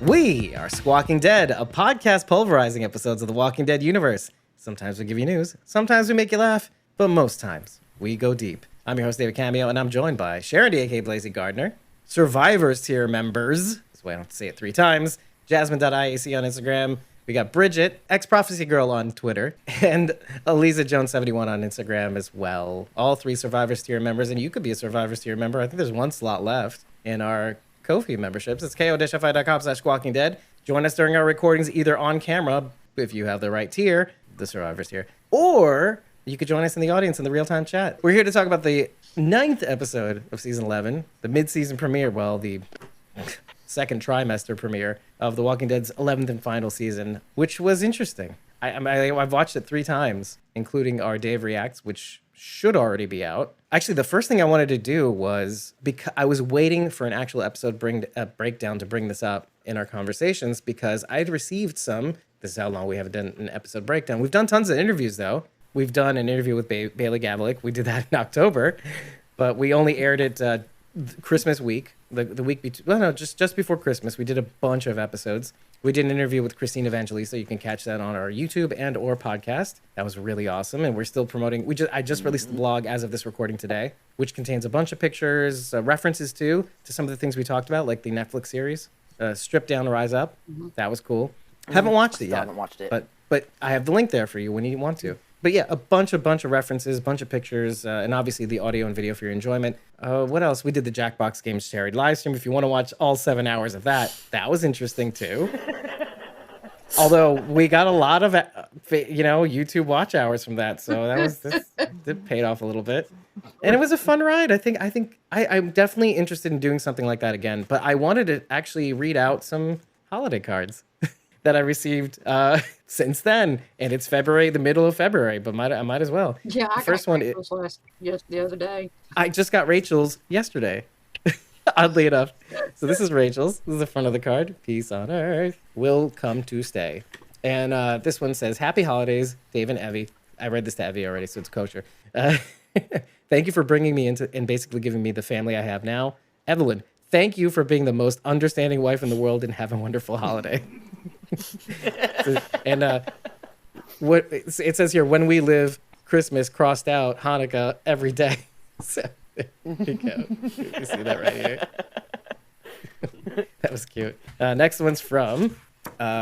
We are Squawking Dead, a podcast pulverizing episodes of the Walking Dead universe. Sometimes we give you news, sometimes we make you laugh, but most times we go deep. I'm your host, David Cameo, and I'm joined by Sharon D, aka Blazy Gardner, Survivors tier members, that's why I don't have to say it 3 times, Jasmine.iac on Instagram, we got Bridget, ex-Prophecy Girl on Twitter, and Eliza Jones71 on Instagram as well. All 3 Survivors tier members, and you could be a Survivors tier member. I think there's 1 slot left in our Ko-fi memberships. It's ko-fi.com/squawkingdead. Join us during our recordings either on camera, if you have the right tier, the Survivors tier, or you could join us in the audience in the real-time chat. We're here to talk about the 9th episode of Season 11, the mid-season premiere, well, the second trimester premiere of The Walking Dead's 11th and final season, which was interesting. I've watched it 3 times, including our Dave Reacts, which should already be out. Actually, the first thing I wanted to do was, because I was waiting for an actual episode breakdown to bring this up in our conversations, because I'd received some. This is how long we haven't done an episode breakdown. We've done tons of interviews, though. We've done an interview with Bailey Gavlik. We did that in October, but we only aired it Christmas week, the week just before Christmas. We did a bunch of episodes. We did an interview with Christine Evangelista. You can catch that on our YouTube and or podcast. That was really awesome, and we're still promoting. I just released the blog as of this recording today, which contains a bunch of pictures, references to some of the things we talked about, like the Netflix series, Strip Down, Rise Up. That was cool. Haven't watched it yet. Haven't watched it. But I have the link there for you when you want to. But yeah, a bunch of references, bunch of pictures, and obviously the audio and video for your enjoyment. What else? We did the Jackbox Games charity live stream. If you want to watch all 7 hours of that, that was interesting too. Although we got a lot of, YouTube watch hours from that, so that paid off a little bit, and it was a fun ride. I'm definitely interested in doing something like that again. But I wanted to actually read out some holiday cards that I received since then, and it's February, the middle of February, but I might as well. Yeah, I got Rachel's the other day. I just got Rachel's yesterday, oddly enough. So this is Rachel's. This is the front of the card. Peace on earth will come to stay. And this one says, Happy Holidays, Dave and Evie. I read this to Evie already, so it's kosher. Thank you for bringing me into and basically giving me the family I have now. Evelyn, thank you for being the most understanding wife in the world, and have a wonderful holiday. And what it says here, when we live Christmas crossed out, Hanukkah every day. So there you go. You see that right here. That was cute. Next one's from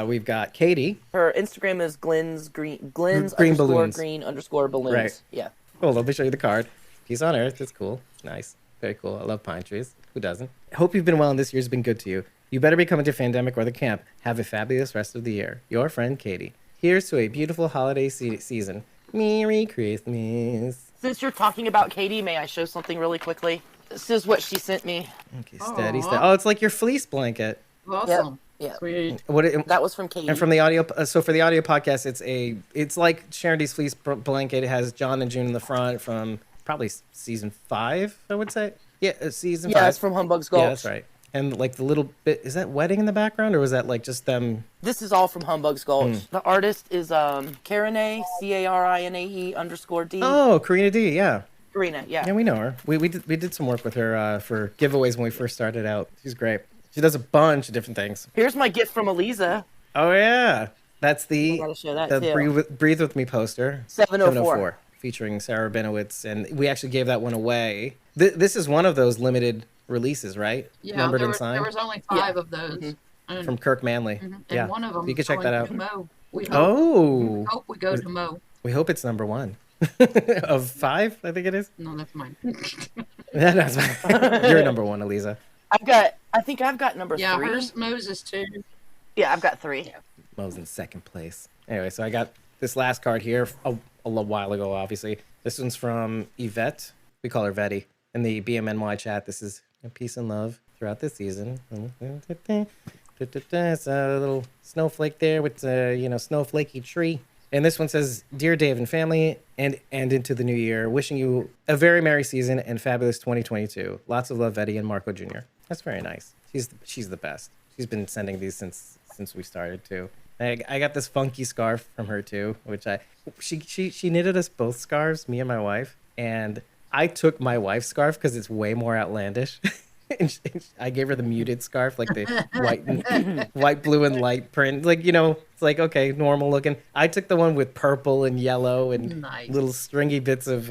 we've got Katie. Her Instagram is Glenn's green balloons. green underscore balloons. Right. Yeah. Cool. Let me show you the card. Peace on Earth. It's cool. Nice. Very cool. I love pine trees. Who doesn't? Hope you've been well and this year's been good to you. You better be coming to Fandemic or the camp. Have a fabulous rest of the year. Your friend, Katie. Here's to a beautiful holiday season. Merry Christmas. Since you're talking about Katie, may I show something really quickly? This is what she sent me. Okay, steady. Oh, it's like your fleece blanket. Awesome. Yeah. Sweet. That was from Katie. And from the audio, so for the audio podcast, it's like Sharon D's fleece blanket. It has John and June in the front from probably season 5, I would say. Yeah, season 5. Yeah, it's from Humbug's Gulch. Yeah, that's right. And like the little bit, is that wedding in the background, or was that like just them? This is all from Humbug's Gulch. The artist is Karinae, Carinae _D. Oh, Karina D, yeah. Karina, yeah. Yeah, we know her. We did some work with her for giveaways when we first started out. She's great. She does a bunch of different things. Here's my gift from Eliza. Oh yeah, that's I gotta show that too. Breathe With Me poster. 704. Featuring Sarah Benowitz, and we actually gave that one away. This is one of those limited releases, right? Yeah, Numbered there and signed. was only 5 of those. And, From Kirk Manley. and Yeah, one of them. you can check that out. Mo. We hope we go to Mo. We hope it's number 1 of 5. I think it is. No, that's mine. That's fine. You're number 1, Eliza. I think I've got number 3. Yeah, hers Moses too. Yeah, I've got 3. Mo's in second place. Anyway, so I got this last card here a little while ago, obviously. This one's from Yvette. We call her Vetty. In the BMNY chat, this is peace and love throughout the season. It's a little snowflake there with a snowflakey tree. And this one says, Dear Dave and family, and into the new year, wishing you a very merry season and fabulous 2022. Lots of love, Vetty and Marco Jr. That's very nice. She's the best. She's been sending these since we started too. I got this funky scarf from her too, which she knitted us both scarves, me and my wife, and I took my wife's scarf because it's way more outlandish. And I gave her the muted scarf, like the white, blue, and light print. Like, it's like, okay, normal looking. I took the one with purple and yellow and Nice. little stringy bits of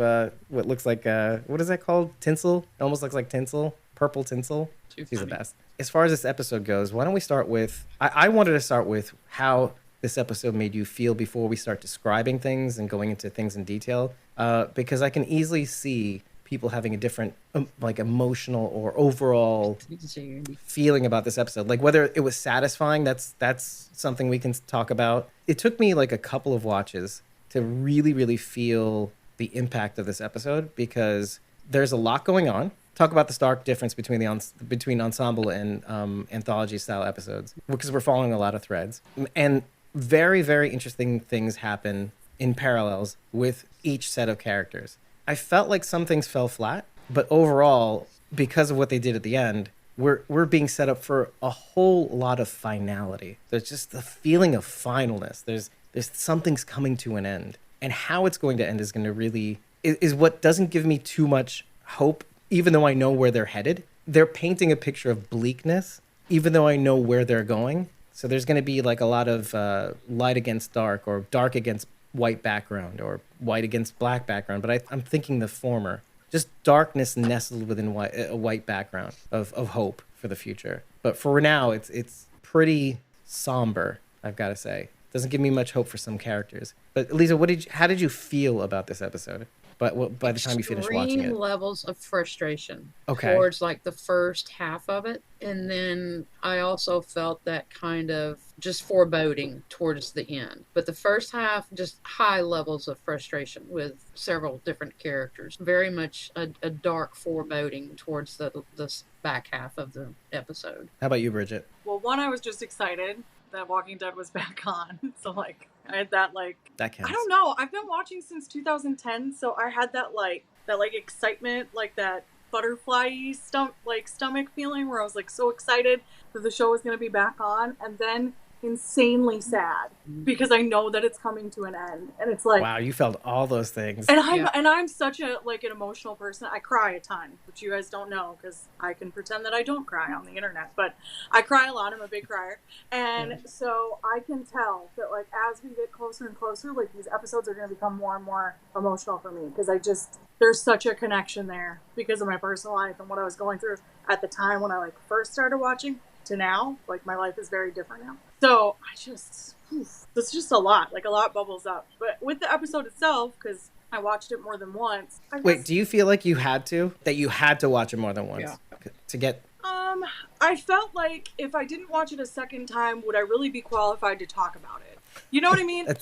what looks like, what is that called? Tinsel? It almost looks like tinsel. Purple tinsel. Too She's the funny. best. As far as this episode goes, why don't we start with, I wanted to start with how this episode made you feel before we start describing things and going into things in detail, because I can easily see people having a different like emotional or overall feeling about this episode. Like whether it was satisfying, that's something we can talk about. It took me like a couple of watches to really, really feel the impact of this episode, because there's a lot going on. Talk about the stark difference between between ensemble and anthology style episodes, because we're following a lot of threads, and very, very interesting things happen in parallels with each set of characters. I felt like some things fell flat, but overall, because of what they did at the end, we're being set up for a whole lot of finality. There's just the feeling of finalness. There's something's coming to an end, and how it's going to end is going to really is what doesn't give me too much hope. Even though I know where they're headed, they're painting a picture of bleakness, even though I know where they're going. So there's going to be like a lot of light against dark, or dark against white background, or white against black background. But I'm thinking the former, just darkness nestled within a white background of hope for the future. But for now, it's pretty somber, I've got to say. Doesn't give me much hope for some characters. But Lisa, how did you feel about this episode? But by the time you finish watching it, extreme levels of frustration Okay. towards like the first half of it, and then I also felt that kind of just foreboding towards the end. But the first half, just high levels of frustration with several different characters. Very much a dark foreboding towards the back half of the episode. How about you, Bridget? Well, one, I was just excited that Walking Dead was back on. So, like, I had that, like... That counts. I don't know. I've been watching since 2010, so I had that excitement, like that butterfly stomach feeling where I was, like, so excited that the show was going to be back on, and then insanely sad because I know that it's coming to an end, and it's like, Wow, you felt all those things. and I'm such an emotional person. I cry a ton, which you guys don't know because I can pretend that I don't cry on the internet, but I cry a lot. I'm a big crier, and so I can tell that, like, as we get closer and closer, like, these episodes are going to become more and more emotional for me, because there's such a connection there because of my personal life and what I was going through at the time when I, like, first started watching to now. Like, my life is very different now. So it's just a lot bubbles up. But with the episode itself, because I watched it more than once. Wait, do you feel like you had to watch it more than once to get? I felt like if I didn't watch it a second time, would I really be qualified to talk about it? You know what I mean? I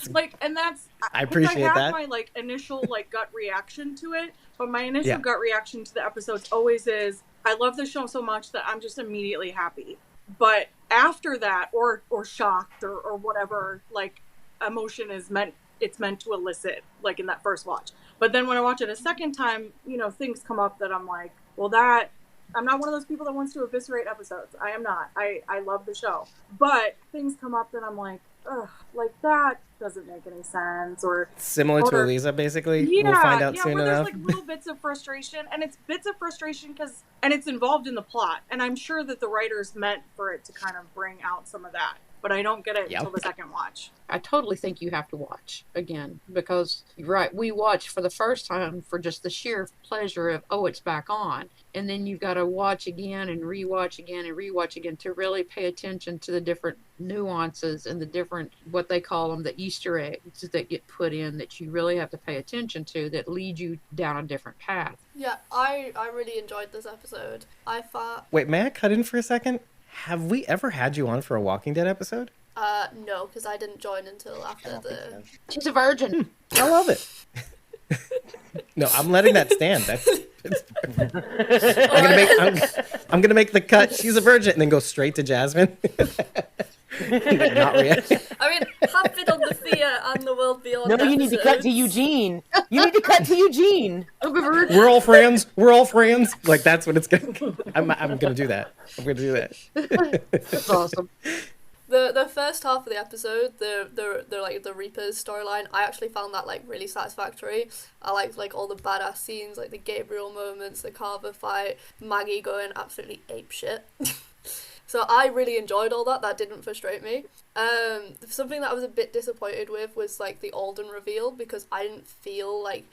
appreciate I that. have my, like, initial, like, gut reaction to it, but my initial gut reaction to the episodes always is, I love the show so much that I'm just immediately happy. But after that, or shocked, or whatever, like, emotion it's meant to elicit, like, in that first watch. But then when I watch it a second time, things come up that I'm like, well, I'm not one of those people that wants to eviscerate episodes. I am not. I love the show. But things come up that I'm like, ugh, like, that doesn't make any sense. Or Similar to Eliza, basically? Yeah, we'll find out soon where enough. there's, like, little bits of frustration, and it's bits of frustration and it's involved in the plot. And I'm sure that the writers meant for it to kind of bring out some of that. But I don't get it until the second watch. I totally think you have to watch again, because you're right. We watched for the first time for just the sheer pleasure of, it's back on. And then you've got to watch again and rewatch again to really pay attention to the different nuances and the different, what they call them, the Easter eggs that get put in that you really have to pay attention to that lead you down a different path. Yeah, I really enjoyed this episode. I thought... Wait, may I cut in for a second? Have we ever had you on for a Walking Dead episode? No, because I didn't join until after the... She's a virgin. I love it. No, I'm letting that stand. I'm gonna make the cut. She's a virgin, and then go straight to Jasmine. Not react. I mean, happy on the fear and the world beyond. No, you need to cut to Eugene. You need to cut to Eugene. We're all friends. We're all friends. Like, that's what it's gonna. I'm gonna do that. I'm gonna do that. That's awesome. The first half of the episode, the Reapers storyline, I actually found that like really satisfactory. I liked like all the badass scenes, like the Gabriel moments, the Carver fight, Maggie going absolutely apeshit. So I really enjoyed all that. That didn't frustrate me. Something that I was a bit disappointed with was like the Alden reveal, because I didn't feel like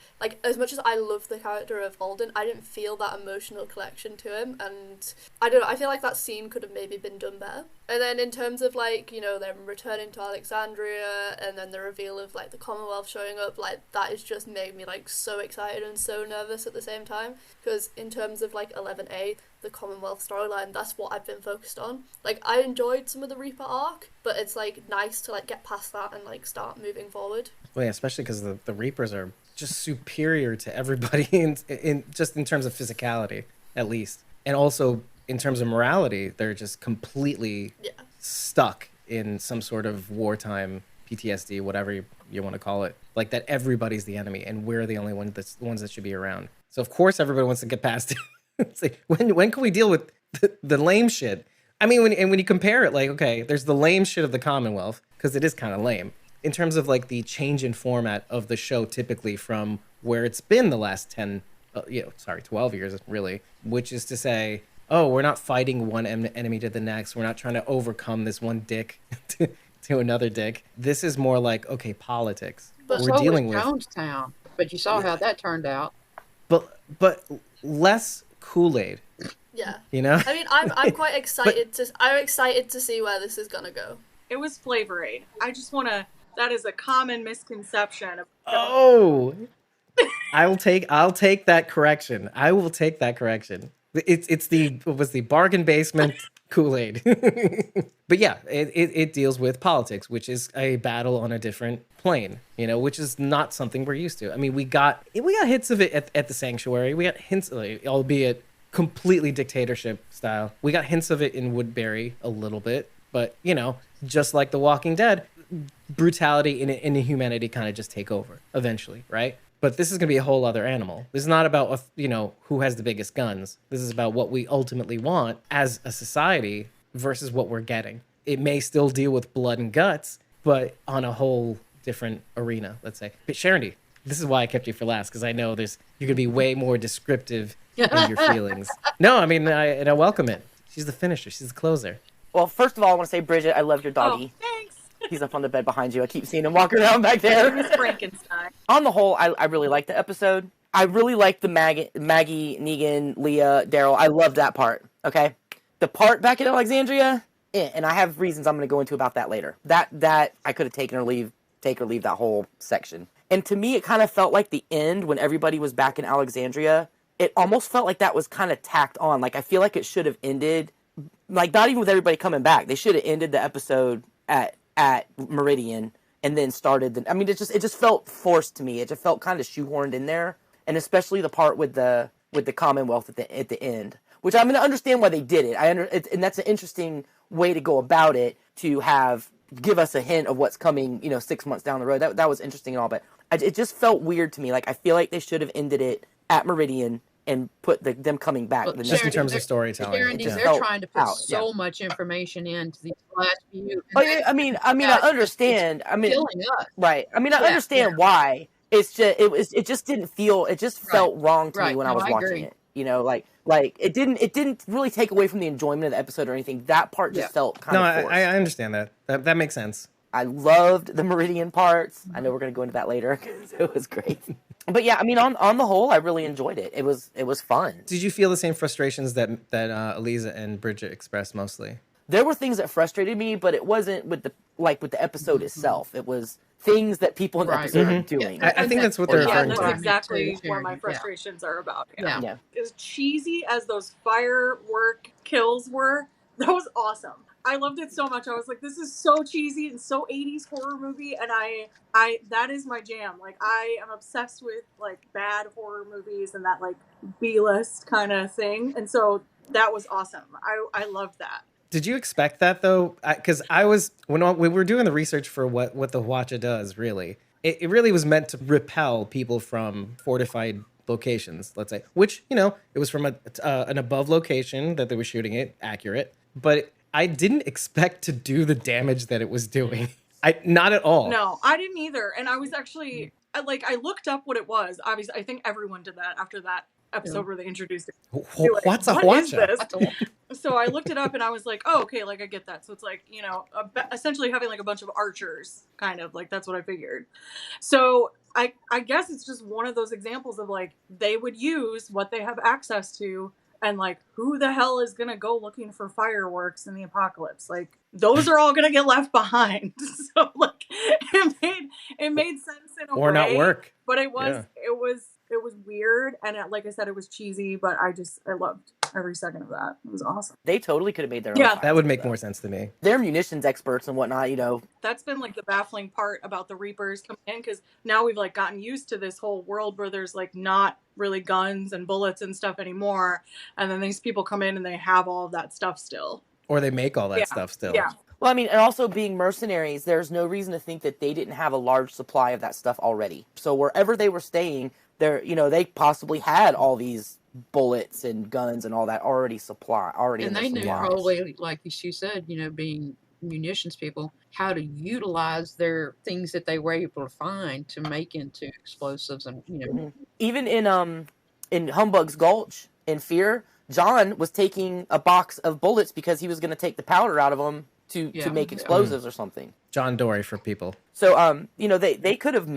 as much as I love the character of Alden, I didn't feel that emotional connection to him, and I don't know, I feel like that scene could have maybe been done better. And then in terms of like, you know, them returning to Alexandria and then the reveal of like the Commonwealth showing up, like that has just made me like so excited and so nervous at the same time, because in terms of like 11A, the Commonwealth storyline, that's what I've been focused on. Like I enjoyed some of the Reaper arc, but it's like nice to like get past that and like start moving forward. Well, yeah, especially because the Reapers are just superior to everybody in just in terms of physicality, at least, and also in terms of morality, they're just completely stuck in some sort of wartime PTSD, whatever you want to call it. Like that everybody's the enemy, and we're the only ones that should be around. So of course everybody wants to get past it. It's like, when can we deal with the lame shit? I mean, when you compare it, like, okay, there's the lame shit of the Commonwealth, because it is kind of lame. In terms of, like, the change in format of the show, typically from where it's been the last 12 years, really, which is to say, oh, we're not fighting one enemy to the next. We're not trying to overcome this one dick to another dick. This is more like, okay, politics. But we're so dealing was with Jonestown. But you saw how that turned out. But less Kool-Aid. Yeah. You know? I mean, I'm quite excited I'm excited to see where this is gonna go. It was Flavor Aid. I just want to. That is a common misconception. Oh, I'll take that correction. I will take that correction. It's the bargain basement Kool-Aid. But yeah, it deals with politics, which is a battle on a different plane, you know, which is not something we're used to. I mean, we got hints of it at the Sanctuary. We got hints, albeit completely dictatorship style. We got hints of it in Woodbury a little bit, but you know, just like The Walking Dead, brutality and inhumanity kind of just take over eventually, right? But this is going to be a whole other animal. This is not about, you know, who has the biggest guns. This is about what we ultimately want as a society versus what we're getting. It may still deal with blood and guts, but on a whole different arena, let's say. But Sharon, this is why I kept you for last, because I know you're going to be way more descriptive in your feelings. No, I mean, I welcome it. She's the finisher. She's the closer. Well, first of all, I want to say, Bridget, I love your doggy. Oh, thanks. He's up on the bed behind you. I keep seeing him walking around back there. Miss Frankenstein. On the whole, I really liked the episode. I really liked the Maggie, Negan, Leah, Daryl. I loved that part, okay? The part back in Alexandria, and I have reasons I'm going to go into about that later. That I could have take or leave that whole section. And to me, it kind of felt like the end when everybody was back in Alexandria. It almost felt like that was kind of tacked on. Like, I feel like it should have ended, like, not even with everybody coming back. They should have ended the episode at Meridian and then started it just felt forced to me. It just felt kind of shoehorned in there, and especially the part with the Commonwealth at the end, which I'm going to understand why they did it. And that's an interesting way to go about it, to give us a hint of what's coming, 6 months down the road. That was interesting and all, but it just felt weird to me. Like, I feel like they should have ended it at Meridian and put them coming back. Well, just in terms of storytelling. They're trying to put so much information into these last few. I mean, I understand. I mean, killing us. Right. I mean, I understand why. It's just it just didn't feel. It just felt wrong to me when I was watching it. Like it didn't really take away from the enjoyment of the episode or anything. That part just felt kind of forced. I understand that. That makes sense. I loved the Meridian parts. I know we're going to go into that later because it was great. But yeah, I mean, on the whole, I really enjoyed it. It was fun. Did you feel the same frustrations that Eliza and Bridget expressed mostly? There were things that frustrated me, but it wasn't with the episode itsels. It was things that people in the episode are doing. I think that's what they're referring that's to. exactly what my frustrations are about. Yeah. As cheesy as those firework kills were, that was awesome. I loved it so much. I was like, this is so cheesy and so 80s horror movie, and I that is my jam. Like, I am obsessed with like bad horror movies and that like B-list kind of thing. And so that was awesome. I loved that. Did you expect that though? Because I was when we were doing the research for what the Watcha does, really, it really was meant to repel people from fortified locations, let's say, which, it was from an above location that they were shooting it, accurate. But I didn't expect to do the damage that it was doing. Not at all. No, I didn't either. And I was actually I looked up what it was. Obviously, I think everyone did that after that episode where they introduced it. What's a What is hwacha? this? So I looked it up and I was like, oh, okay, like I get that. So it's like, you know, essentially having like a bunch of archers, kind of like that's what I figured. So I guess it's just one of those examples of like they would use what they have access to, and like who the hell is gonna go looking for fireworks in the apocalypse? Like those are all gonna get left behind. So like it made sense in a way, Or not work. but it was weird, and like I said, it was cheesy, but I loved every second of that. It was awesome. They totally could have made their own. Yeah. That would make more sense to me. They're munitions experts and whatnot, you know. That's been like the baffling part about the Reapers coming in, because now we've like gotten used to this whole world where there's like not really guns and bullets and stuff anymore, and then these people come in and they have all of that stuff still. Or they make all that stuff still. Yeah. Well, I mean, and also being mercenaries, there's no reason to think that they didn't have a large supply of that stuff already. So wherever they were staying, they possibly had all these bullets and guns and all that already And they knew probably, like she said, you know, being munitions people, how to utilize their things that they were able to find to make into explosives, and you know. Even in Humbug's Gulch in Fear, John was taking a box of bullets because he was going to take the powder out of them to make explosives or something. John Dory for people. So you know, they could have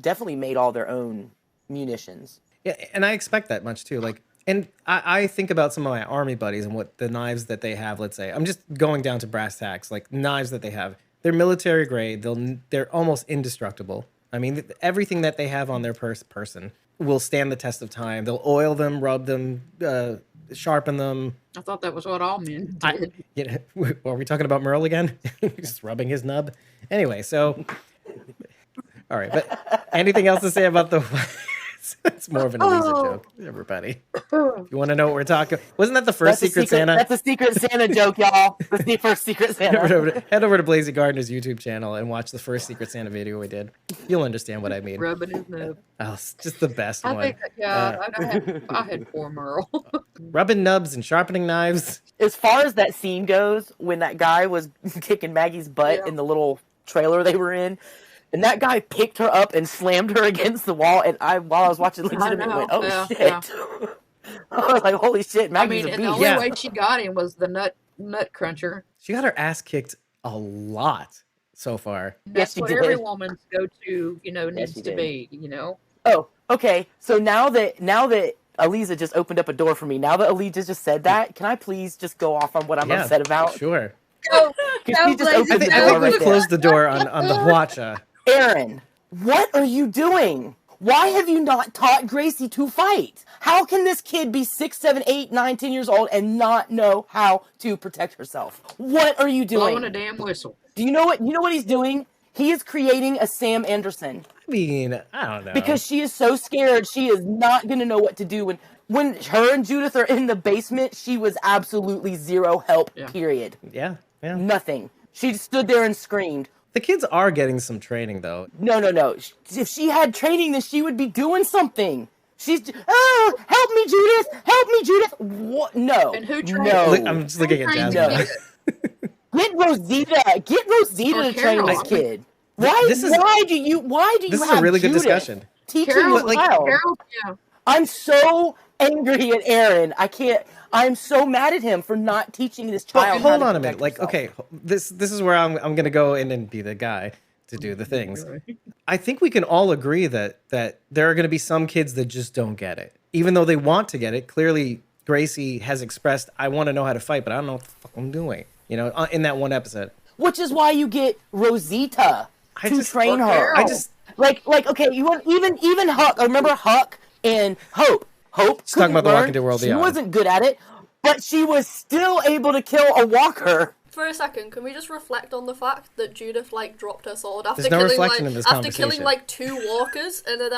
definitely made all their own munitions. Yeah, and I expect that much too. Like, and I think about some of my army buddies and what the knives that they have. Let's say I'm just going down to brass tacks. Like knives that they have, they're military grade. They're almost indestructible. I mean, everything that they have on their person will stand the test of time. They'll oil them, rub them, sharpen them. I thought that was what all men did. Are we talking about Merle again? Just rubbing his nub. Anyway, so all right. But anything else to say about the? It's more of an Elisa joke, everybody. If you want to know what we're talking, wasn't that the first Secret Santa? That's a Secret Santa joke, y'all. The first Secret Santa. Head over to Blazy Gardner's YouTube channel and watch the first Secret Santa video we did. You'll understand what I mean. Rubbing his nub. Oh, it's just the best one. I had poor Merle. Rubbing nubs and sharpening knives. As far as that scene goes, when that guy was kicking Maggie's butt in the little trailer they were in, and that guy picked her up and slammed her against the wall, and while I was watching legitimately went, oh shit. Yeah. I was like, holy shit, Maggie's a beast. And the only way she got him was the nut cruncher. She got her ass kicked a lot so far. That's what every woman's go-to, you know, needs to be, you know. Oh, okay. So now that Aliza just opened up a door for me, now that Aliza just said that, can I please just go off on what I'm upset about? Sure. I think we've closed the door on the hwacha. Aaron, what are you doing? Why have you not taught Gracie to fight? How can this kid be 6, 7, 8, 9, 10 years old and not know how to protect herself? What are you doing? Blowing a damn whistle. Do you know what he's doing? He is creating a Sam Anderson. I mean, I don't know. Because she is so scared, she is not going to know what to do. When her and Judith are in the basement, she was absolutely zero help, period. Yeah. Nothing. She stood there and screamed. The kids are getting some training, though. No. If she had training, then she would be doing something. She's, help me, Judith! Help me, Judith! What? No. And who trained? No. I'm just looking at Jasmine. Get Rosita to train this kid. Why do you This is have a really good Judith discussion. teaching this child? I'm so angry at Aaron. I'm so mad at him for not teaching this child. Hold on a minute. Like, okay, this is where I'm going to go in and be the guy to do the things. I think we can all agree that there are going to be some kids that just don't get it, even though they want to get it. Clearly, Gracie has expressed, "I want to know how to fight, but I don't know what the fuck I'm doing." You know, in that one episode. Which is why you get Rosita to train her. Like okay, you want even Huck. I remember Huck and Hope. Hope talking about the Walking Dead World. She wasn't good at it, but she was still able to kill a walker. For a second, can we just reflect on the fact that Judith dropped her sword after There's no killing reflection in this killing 2 walkers, and then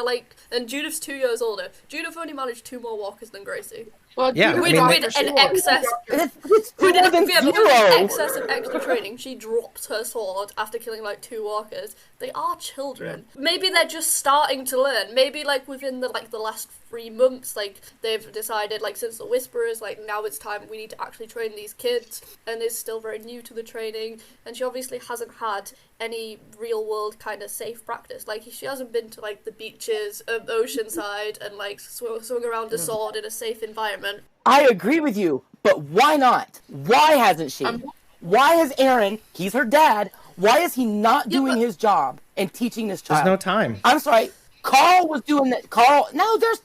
and Judith's 2 years older. Judith only managed 2 more walkers than Gracie. Well, Yeah, dear I mean, with Dr. an Sword, excess. It's With more than yeah, but with zero. an excess of extra training, she dropped her sword after killing like 2 walkers. They are children. Maybe they're just starting to learn. Maybe like within the last 3 months, like they've decided like since the Whisperers, like now it's time we need to actually train these kids, and is still very new to the training. And she obviously hasn't had any real world kind of safe practice. Like she hasn't been to like the beaches of Oceanside and like swung around a sword in a safe environment. I agree with you, but why not? Why hasn't she? Why has Aaron, he's her dad, why is he not doing his job and teaching this child? There's no time. I'm sorry, Carl was doing that.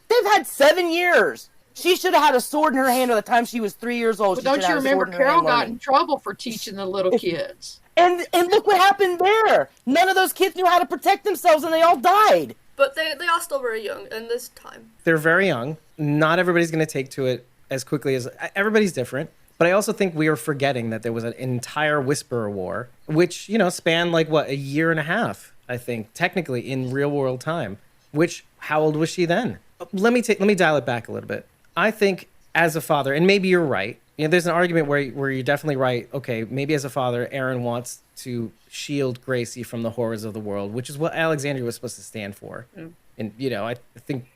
They've had 7 years. She should have had a sword in her hand by the time she was 3 years old. But don't you remember Carol got in trouble for teaching the little kids? And look what happened there. None of those kids knew how to protect themselves, and they all died. But they are still very young, and there's time. They're very young. Not everybody's going to take to it as quickly as everybody's different. But I also think we are forgetting that there was an entire Whisperer War, which, spanned like a year and a half, I think, technically in real world time. Which, how old was she then? Let me dial it back a little bit. I think as a father, and maybe you're right. There's an argument where you're definitely right. Okay, maybe as a father, Aaron wants to shield Gracie from the horrors of the world, which is what Alexandria was supposed to stand for. Mm. And, I think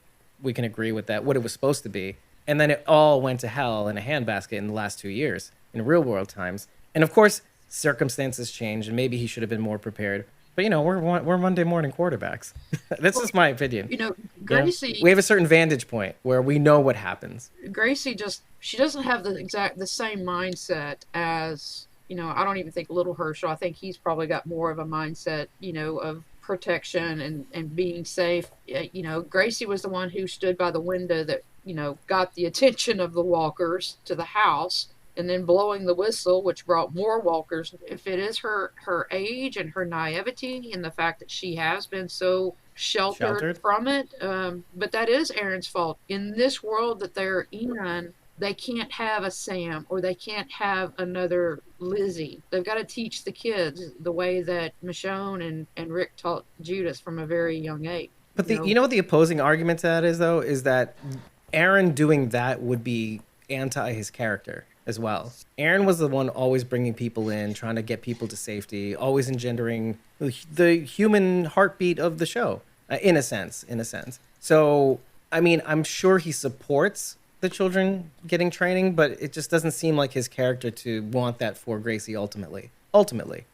we can agree with that, what it was supposed to be. And then it all went to hell in a handbasket in the last 2 years, in real world times. And of course, circumstances change, and maybe he should have been more prepared. But, we're Monday morning quarterbacks. That's just my opinion. Gracie... We have a certain vantage point where we know what happens. Gracie she doesn't have the same mindset as, I don't even think Little Herschel. I think he's probably got more of a mindset, of protection and being safe. Gracie was the one who stood by the window that, got the attention of the walkers to the house, and then blowing the whistle, which brought more walkers. If it is her age and her naivety and the fact that she has been so sheltered from it, but that is Aaron's fault. In this world that they're in, they can't have a Sam or they can't have another Lizzie. They've got to teach the kids the way that Michonne and Rick taught Judith from a very young age. But you know what the opposing argument to that is, though, is that Aaron doing that would be anti his character as well. Aaron was the one always bringing people in, trying to get people to safety, always engendering the human heartbeat of the show, in a sense. So, I mean, I'm sure he supports the children getting training, but it just doesn't seem like his character to want that for Gracie ultimately.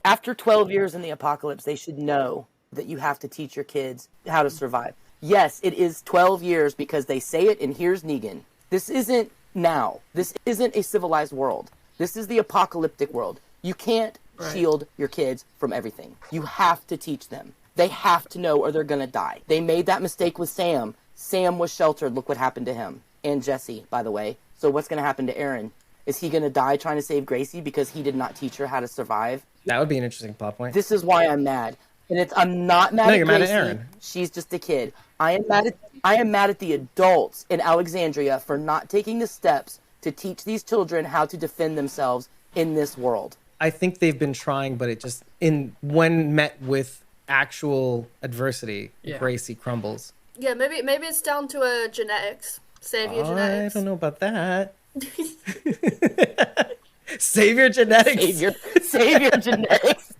After 12 years in the apocalypse, they should know that you have to teach your kids how to survive. Yes, it is 12 years because they say it, and here's Negan. This isn't now. This isn't a civilized world. This is the apocalyptic world. You can't shield your kids from everything. You have to teach them. They have to know or they're going to die. They made that mistake with Sam. Sam was sheltered. Look what happened to him. And Jesse, by the way. So what's going to happen to Aaron? Is he going to die trying to save Gracie because he did not teach her how to survive? That would be an interesting plot point. This is why I'm mad. And I'm not mad at Gracie. Mad at Aaron. She's just a kid. I am mad at the adults in Alexandria for not taking the steps to teach these children how to defend themselves in this world. I think they've been trying, but it just when met with actual adversity, Gracie crumbles. Yeah, maybe it's down to genetics. Save your genetics. I don't know about that. Save your genetics. Save your genetics.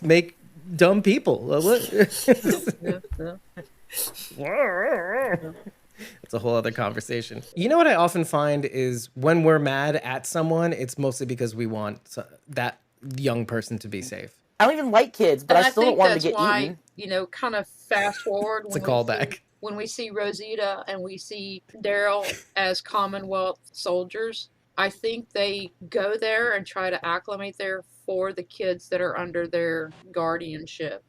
Make dumb people. It's a whole other conversation. You know what I often find is when we're mad at someone, it's mostly because we want that young person to be safe. I don't even like kids, but I still don't want them to get eaten. Kind of fast forward. It's a callback. When we see Rosita and we see Daryl as Commonwealth soldiers, I think they go there and try to acclimate there for the kids that are under their guardianship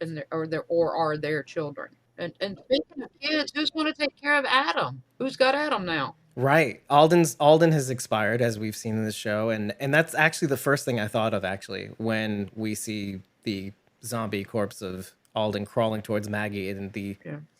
or are their children. And speaking of kids, who's going to take care of Adam? Who's got Adam now? Right. Alden has expired, as we've seen in the show, and that's actually the first thing I thought of, actually, when we see the zombie corpse of Alden crawling towards Maggie,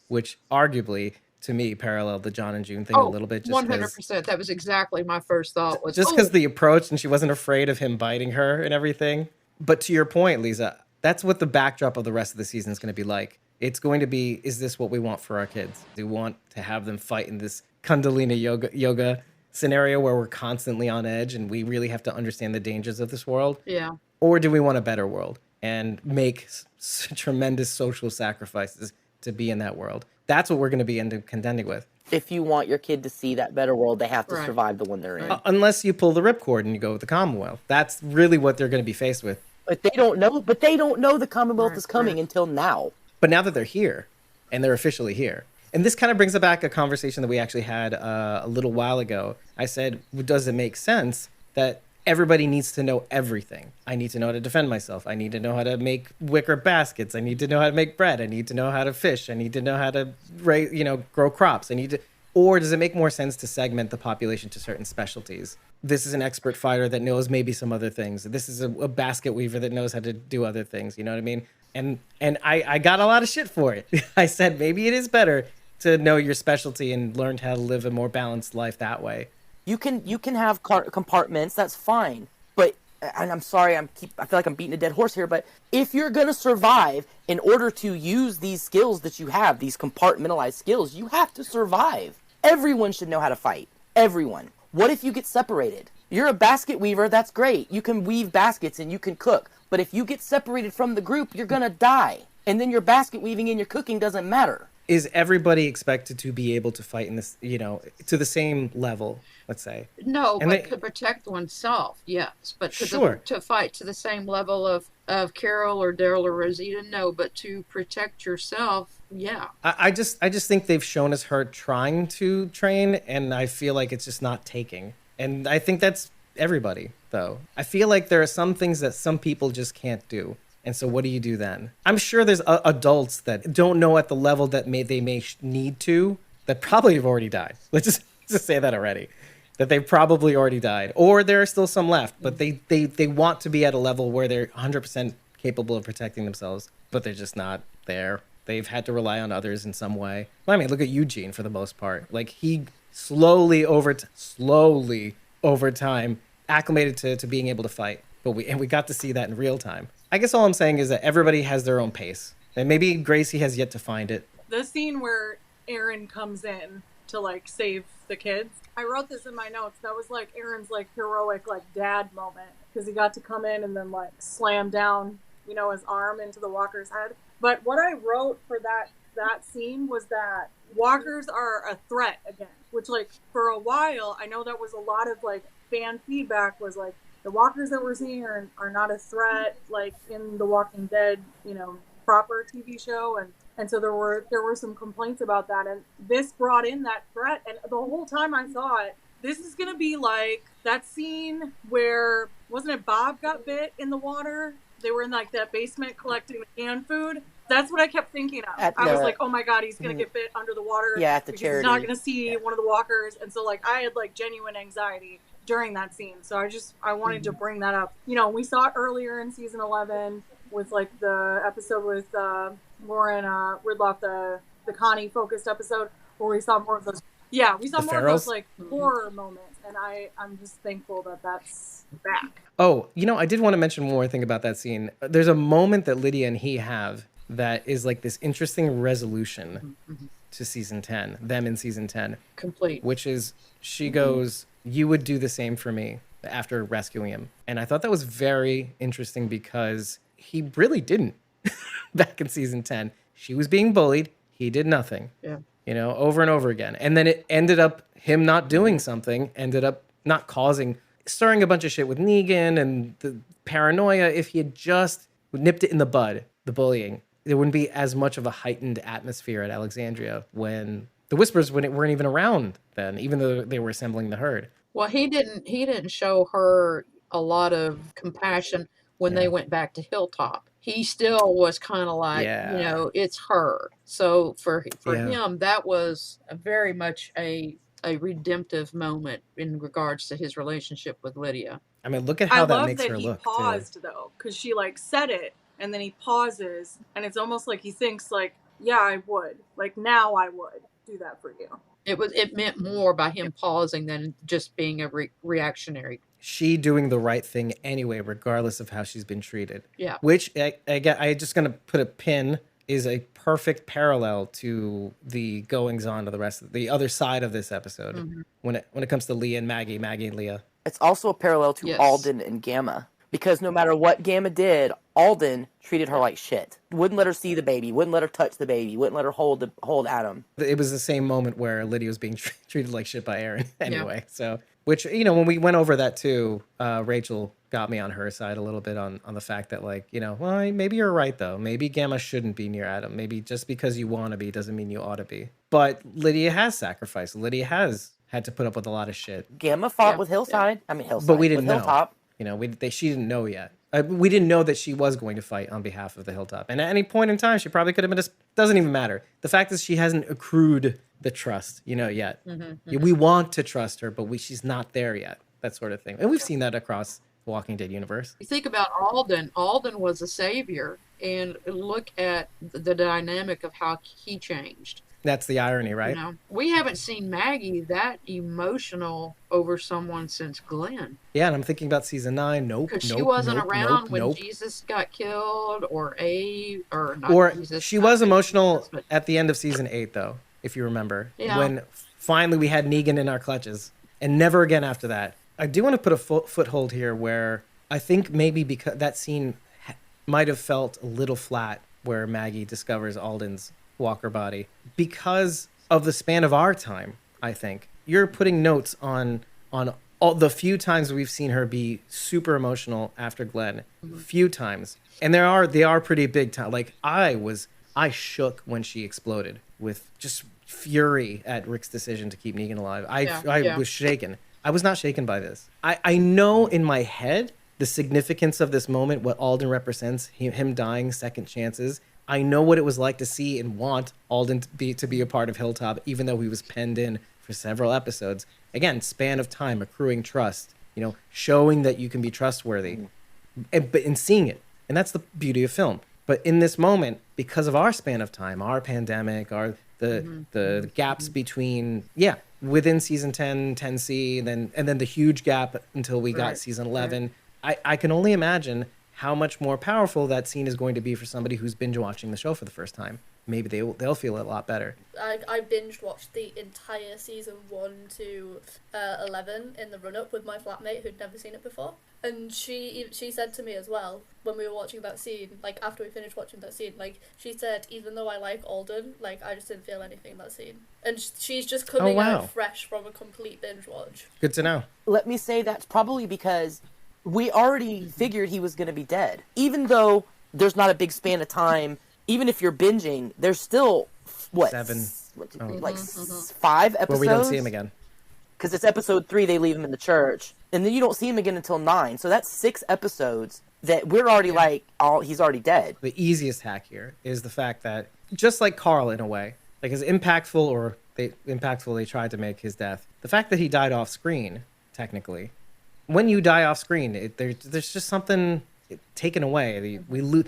which arguably, to me, paralleled the John and June thing a little bit. 100%. That was exactly my first thought. Just because the approach, and she wasn't afraid of him biting her and everything. But to your point, Lisa, that's what the backdrop of the rest of the season is going to be like. It's going to be, is this what we want for our kids? Do we want to have them fight in this Kundalini yoga scenario where we're constantly on edge and we really have to understand the dangers of this world? Yeah. Or do we want a better world and make tremendous social sacrifices to be in that world? That's what we're going to be contending with. If you want your kid to see that better world, they have to Right. survive the one they're in. Unless you pull the ripcord and you go with the Commonwealth. That's really what they're going to be faced with. But they don't know. But they don't know the Commonwealth is coming Right. until now. But now that they're here, and they're officially here, and this kind of brings back a conversation that we actually had a little while ago. I said, does it make sense that everybody needs to know everything? I need to know how to defend myself. I need to know how to make wicker baskets. I need to know how to make bread. I need to know how to fish. I need to know how to grow crops. Or does it make more sense to segment the population to certain specialties? This is an expert fighter that knows maybe some other things. This is a basket weaver that knows how to do other things. You know what I mean? And I got a lot of shit for it. I said maybe it is better to know your specialty and learn how to live a more balanced life that way. You can have compartments. That's fine. But and I'm sorry, I feel like I'm beating a dead horse here. But if you're gonna survive, in order to use these skills that you have, these compartmentalized skills, you have to survive. Everyone should know how to fight. Everyone. What if you get separated? You're a basket weaver. That's great. You can weave baskets and you can cook. But if you get separated from the group, you're gonna die. And then your basket weaving and your cooking doesn't matter. Is everybody expected to be able to fight in this, to the same level, let's say? No, And but to protect oneself, yes. But to fight to the same level of Carol or Daryl or Rosita, no. But to protect yourself, yeah. I just think they've shown us her trying to train, and I feel like it's just not taking. And I think that's everybody, though. I feel like there are some things that some people just can't do. And so what do you do then? I'm sure there's adults that don't know at the level that they may need to, that probably have already died. Let's just say that already. That they've probably already died. Or there are still some left, but they want to be at a level where they're 100% capable of protecting themselves, but they're just not there. They've had to rely on others in some way. Well, I mean, look at Eugene for the most part. Like, he slowly over time acclimated to being able to fight. But we got to see that in real time. I guess all I'm saying is that everybody has their own pace. And maybe Gracie has yet to find it. The scene where Aaron comes in to like save the kids. I wrote this in my notes. That was like Aaron's like heroic like dad moment, because he got to come in and then like slam down, his arm into the walker's head. But what I wrote for that scene was that walkers are a threat again, which like for a while, I know that was a lot of like fan feedback was like, the walkers that we're seeing are not a threat like in the Walking Dead, proper TV show, and so there were some complaints about that, and this brought in that threat. And the whole time I saw it, this is gonna be like that scene where, wasn't it Bob got bit in the water? They were in like that basement collecting the canned food. That's what I kept thinking of. I was like, oh my god, he's gonna get bit under the water. Yeah, at the because charity. He's not gonna see one of the walkers, and so like I had like genuine anxiety during that scene. So I wanted to bring that up. We saw it earlier in season 11 with like the episode with Lauren Ridloff, the Connie focused episode, where we saw more of those. Yeah, we saw more of those like horror moments, and I'm just thankful that that's back. Oh, I did want to mention one more thing about that scene. There's a moment that Lydia and he have that is like this interesting resolution to season 10, them in season 10. Complete. Which is, she goes, you would do the same for me after rescuing him. And I thought that was very interesting because he really didn't back in season 10. She was being bullied. He did nothing. Yeah. Over and over again. And then it ended up, him not doing something, ended up not stirring a bunch of shit with Negan and the paranoia. If he had just nipped it in the bud, the bullying, there wouldn't be as much of a heightened atmosphere at Alexandria when the Whispers weren't even around then, even though they were assembling the herd. Well, he didn't show her a lot of compassion when they went back to Hilltop. He still was kind of like, it's her. So for him, that was very much a redemptive moment in regards to his relationship with Lydia. I mean, look at how that makes her look. I love that he paused though, because she like said it, and then he pauses, and it's almost like he thinks like, yeah, I would. Like now I would do that for you. It meant more by him pausing than just being a reactionary. She doing the right thing anyway, regardless of how she's been treated. Yeah. Which I just going to put a pin is a perfect parallel to the goings on of the rest of the other side of this episode when it comes to Leah and Maggie and Leah. It's also a parallel to Yes. Alden and Gamma. Because no matter what Gamma did, Alden treated her like shit. Wouldn't let her see the baby. Wouldn't let her touch the baby. Wouldn't let her hold Adam. It was the same moment where Lydia was being treated like shit by Aaron anyway. So, which, you know, when we went over that too, Rachel got me on her side a little bit on the fact that, like, you know, well, maybe you're right though. Maybe Gamma shouldn't be near Adam. Maybe just because you want to be doesn't mean you ought to be. But Lydia has sacrificed. Lydia has had to put up with a lot of shit. Gamma fought Yeah, with Hillside. I mean, Hillside. But we didn't with know. Hilltop. You know, she didn't know yet. We didn't know that she was going to fight on behalf of the Hilltop. And at any point in time, she probably could have been just, doesn't even matter. The fact is she hasn't accrued the trust, you know, yet. We want to trust her, but she's not there yet. That sort of thing. And we've seen that across the Walking Dead universe. You think about Alden. Alden was a savior, and look at the dynamic of how he changed. That's the irony, right? You know, we haven't seen Maggie that emotional over someone since Glenn. Yeah, and I'm thinking about season 9. Nope. Because Nope, she wasn't nope, around nope, when nope. Jesus got killed, or not Or Jesus, she not was Jesus, emotional but at the end of season 8, though, if you remember. Yeah. When finally we had Negan in our clutches. And never again after that. I do want to put a foothold here where I think maybe because that scene might have felt a little flat where Maggie discovers Alden's walker body. Because of the span of our time, I think. You're putting notes on all the few times we've seen her be super emotional after Glenn. Few times. And they are pretty big time. Like I shook when she exploded with just fury at Rick's decision to keep Negan alive. I was shaken. I was not shaken by this. I know in my head the significance of this moment, what Alden represents, him dying, second chances. I know what it was like to see and want Alden to be a part of Hilltop, even though he was penned in for several episodes. Again, span of time, accruing trust, you know, showing that you can be trustworthy, and seeing it. And that's the beauty of film. But in this moment, because of our span of time, our pandemic, the gaps between, within season 10, 10C, and then the huge gap until we got season 11, I can only imagine how much more powerful that scene is going to be for somebody who's binge watching the show for the first time. Maybe they'll feel a lot better. I binge watched the entire season 1 to 11 in the run up with my flatmate who'd never seen it before, and she said to me as well when we were watching that scene, like after we finished watching that scene, like she said, even though I like Alden, like I just didn't feel anything in that scene, and she's just coming out fresh from a complete binge watch. Good to know. Let me say that's probably because we already figured he was going to be dead. Even though there's not a big span of time, even if you're binging, there's still, what? 7. Like 5 episodes? Where we don't see him again. Because it's episode 3, they leave him in the church. And then you don't see him again until 9. So that's 6 episodes that we're already he's already dead. The easiest hack here is the fact that, just like Carl in a way, like as impactful they tried to make his death, the fact that he died off screen, technically, when you die off screen, there's just something taken away. We lose.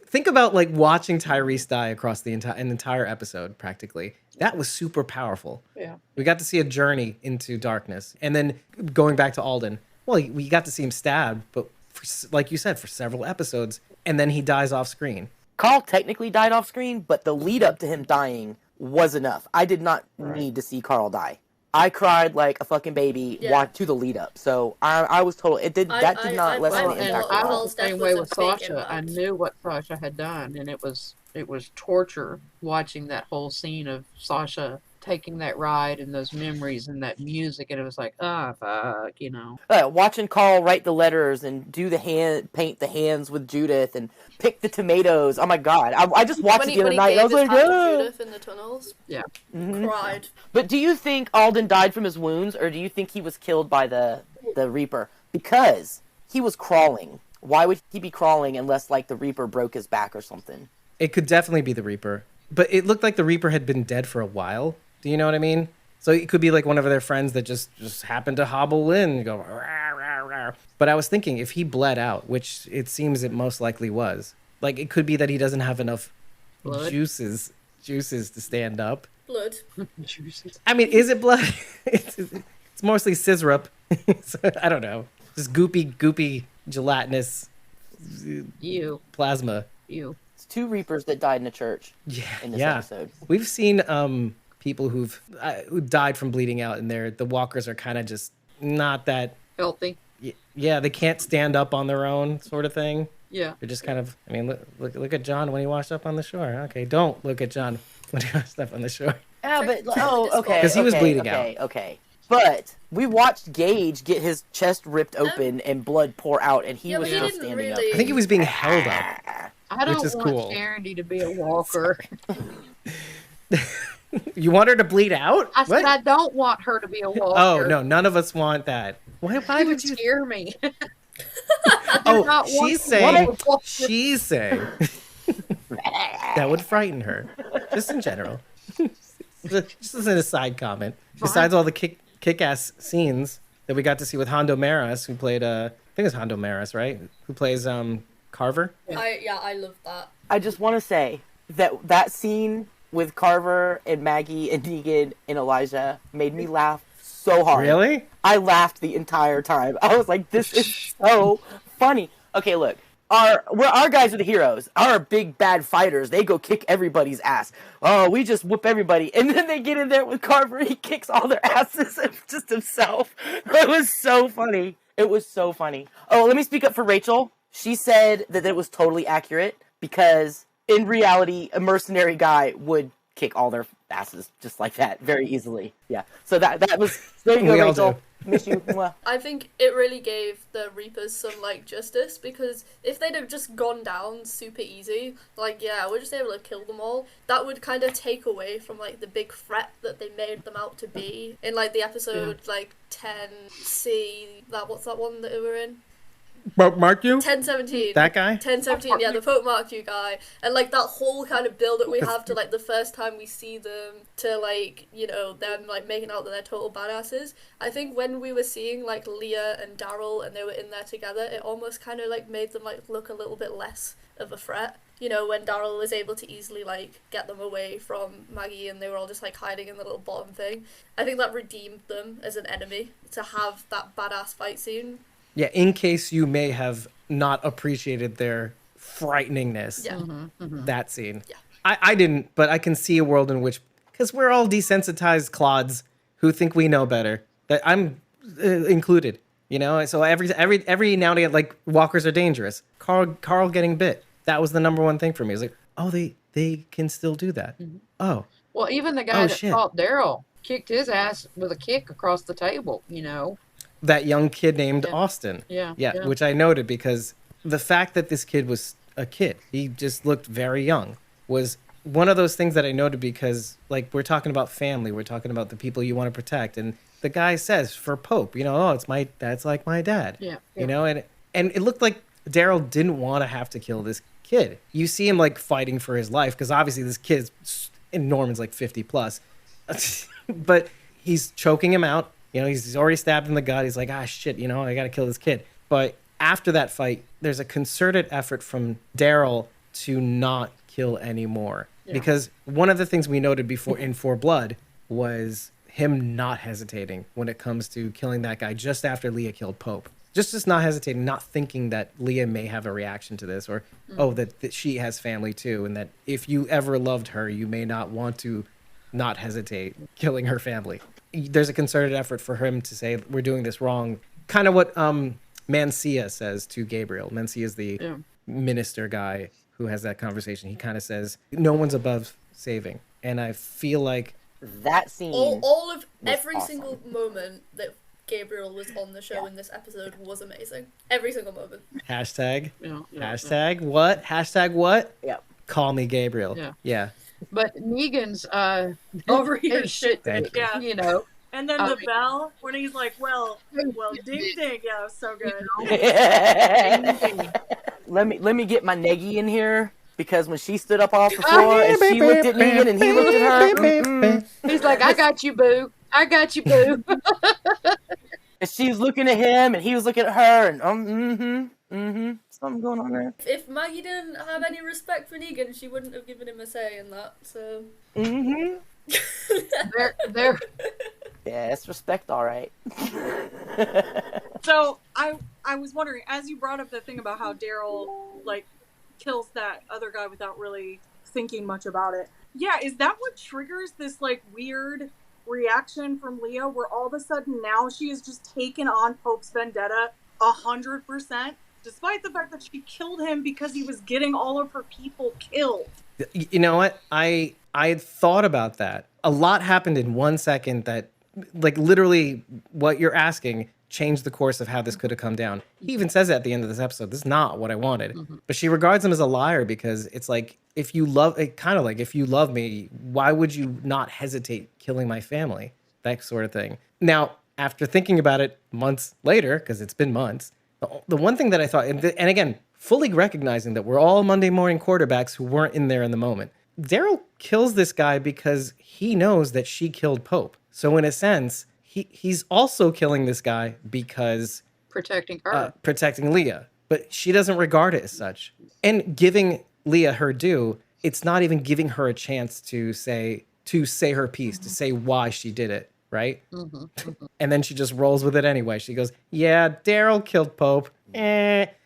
Think about like watching Tyrese die across an entire episode. Practically, that was super powerful. Yeah, we got to see a journey into darkness, and then going back to Alden. Well, we got to see him stabbed, but like you said, for several episodes, and then he dies off screen. Carl technically died off screen, but the lead up to him dying was enough. I did not need to see Carl die. I cried like a fucking baby to the lead up. So I was told that did not lessen the impact. I was the same way with Sasha. I knew what Sasha had done, and it was torture watching that whole scene of Sasha taking that ride and those memories and that music, and it was like, fuck, you know. Watching Carl write the letters and paint the hands with Judith and pick the tomatoes. Oh my god! I just watched it the other night. And I was like, Judith in the tunnels. Yeah, cried. But do you think Alden died from his wounds, or do you think he was killed by the Reaper? Because he was crawling. Why would he be crawling unless like the Reaper broke his back or something? It could definitely be the Reaper, but it looked like the Reaper had been dead for a while. Do you know what I mean? So it could be like one of their friends that just happened to hobble in and go, rah, rah, rah. But I was thinking if he bled out, which it seems it most likely was, like it could be that he doesn't have enough juices to stand up. Blood. juices. I mean, is it blood? It's mostly syrup. So, I don't know. Just goopy, gelatinous You. plasma. You. It's 2 Reapers that died in a church Yeah, in this yeah. episode. We've seen people who died from bleeding out, and the walkers are kind of just not that. Healthy. Yeah, they can't stand up on their own, sort of thing. Yeah. They're just kind of. I mean, look at John when he washed up on the shore. Okay, don't look at John when he washed up on the shore. Yeah, but okay. 'Cause he was bleeding Okay. But we watched Gage get his chest ripped open and blood pour out, and he Yeah, was but he still didn't standing up. really- I think he was being held up. I don't Which is want cool. Charity to be a walker. You want her to bleed out? I said What? I don't want her to be a walker. Oh no, none of us want that. Why She would would you? scare me. Oh, not want she's to saying. walk. She's saying that would frighten her, just in general. Just as an aside comment. Besides all the kick-ass scenes that we got to see with Hondo Maris, who played I think it's Hondo Maris, right? Who plays Carver? I love that. I just want to say that scene with Carver and Maggie and Negan and Elijah made me laugh so hard. Really? I laughed the entire time. I was like, this is so funny. Okay, look. Our guys are the heroes. Our big bad fighters, they go kick everybody's ass. Oh, we just whoop everybody. And then they get in there with Carver, he kicks all their asses and just himself. It was so funny. It was so funny. Oh, let me speak up for Rachel. She said that it was totally accurate because in reality, a mercenary guy would kick all their asses just like that very easily. Yeah. So that was, there you go, We all Rachel. do. Miss you. Mwah. I think it really gave the Reapers some, like, justice, because if they'd have just gone down super easy, like, yeah, we're just able to kill them all, that would kind of take away from, like, the big threat that they made them out to be. In, like, the episode, like, 10C, what's that one that we were in? Mark you? 1017. That guy? 1017, yeah, the Pope Mark You guy. And, like, that whole kind of build that we have to, like, the first time we see them to, like, you know, them, like, making out that they're total badasses. I think when we were seeing, like, Leah and Daryl and they were in there together, it almost kind of, like, made them, like, look a little bit less of a threat. You know, when Daryl was able to easily, like, get them away from Maggie and they were all just, like, hiding in the little bottom thing. I think that redeemed them as an enemy, to have that badass fight scene. Yeah, in case you may have not appreciated their frighteningness. Yeah. That scene. Yeah. I didn't, but I can see a world in which, because we're all desensitized clods who think we know better, that I'm included, you know? So every now and again, like, walkers are dangerous. Carl getting bit. That was the number one thing for me. It was like, oh, they can still do that. Oh. Well, even the guy that shit. fought Daryl kicked his ass with a kick across the table, you know. That young kid named Austin. Yeah. Which I noted because the fact that this kid was a kid, he just looked very young, was one of those things that I noted because, like, we're talking about family, we're talking about the people you want to protect, and the guy says for Pope, you know, oh, that's like my dad. Yeah. You know, and it looked like Daryl didn't want to have to kill this kid. You see him, like, fighting for his life because obviously this kid's, and Norman's like 50 plus, but he's choking him out. You know, he's already stabbed in the gut. He's like, ah, shit, you know, I got to kill this kid. But after that fight, there's a concerted effort from Daryl to not kill anymore. Yeah. Because one of the things we noted before in For Blood was him not hesitating when it comes to killing that guy just after Leah killed Pope. Just not hesitating, not thinking that Leah may have a reaction to this or, that she has family too. And that if you ever loved her, you may not want to not hesitate killing her family. There's a concerted effort for him to say, we're doing this wrong. Kind of what Mancia says to Gabriel. Mancia is the minister guy who has that conversation. He kind of says, no one's above saving. And I feel like that scene, all of every awesome. single moment that Gabriel was on the show in this episode was amazing. Every single moment. Hashtag. Yeah. Hashtag what? Hashtag what? Yep. Call me Gabriel. Yeah. But Negan's Over here shit, Thank you. Yeah. you know. And then the bell when he's like, well, ding ding, yeah, it was so good. let me get my neggy in here because when she stood up off the floor and she looked at Negan and he looked at her, He's like, I got you, boo. I got you, boo. and she's looking at him and he was looking at her and something going on there. If Maggie didn't have any respect for Negan, she wouldn't have given him a say in that. So. They're Yeah, it's respect, all right. So I was wondering, as you brought up the thing about how Daryl like kills that other guy without really thinking much about it. Yeah, is that what triggers this like weird reaction from Leah, where all of a sudden now she has just taken on Pope's vendetta 100%, despite the fact that she killed him because he was getting all of her people killed? You know what? I had thought about that. A lot happened in 1 second that, like, literally what you're asking changed the course of how this could have come down. He even says at the end of this episode, this is not what I wanted. But she regards him as a liar because it's like, if you love, kind of like, if you love me, why would you not hesitate killing my family? That sort of thing. Now, after thinking about it months later, because it's been months, the one thing that I thought, and again, fully recognizing that we're all Monday morning quarterbacks who weren't in there in the moment, Daryl kills this guy because he knows that she killed Pope. So in a sense, he's also killing this guy because Protecting her. protecting Leah, but she doesn't regard it as such. And giving Leah her due, it's not even giving her a chance to say her piece, to say why she did it, right? And then she just rolls with it anyway. She goes, yeah, Daryl killed Pope,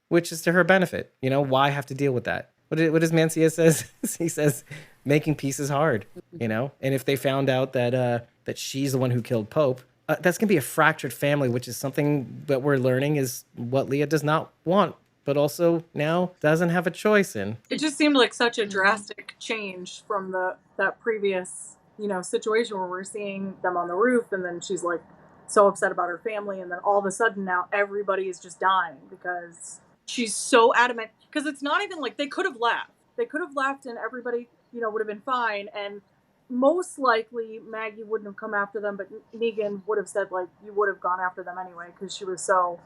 which is to her benefit. You know, why have to deal with that? What does Mancia says? He says, making peace is hard, you know? And if they found out that that she's the one who killed Pope, that's going to be a fractured family, which is something that we're learning is what Leah does not want, but also now doesn't have a choice in. It just seemed like such a drastic change from that previous, situation where we're seeing them on the roof, and then she's like so upset about her family, and then all of a sudden now everybody is just dying because she's so adamant. Because it's not even like they could have left. They could have left and everybody, would have been fine. And most likely Maggie wouldn't have come after them, but Negan would have said, like, you would have gone after them anyway because she was so,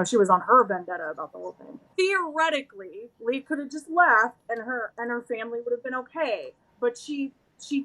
she was on her vendetta about the whole thing. Theoretically, Lee could have just left and her family would have been okay. But she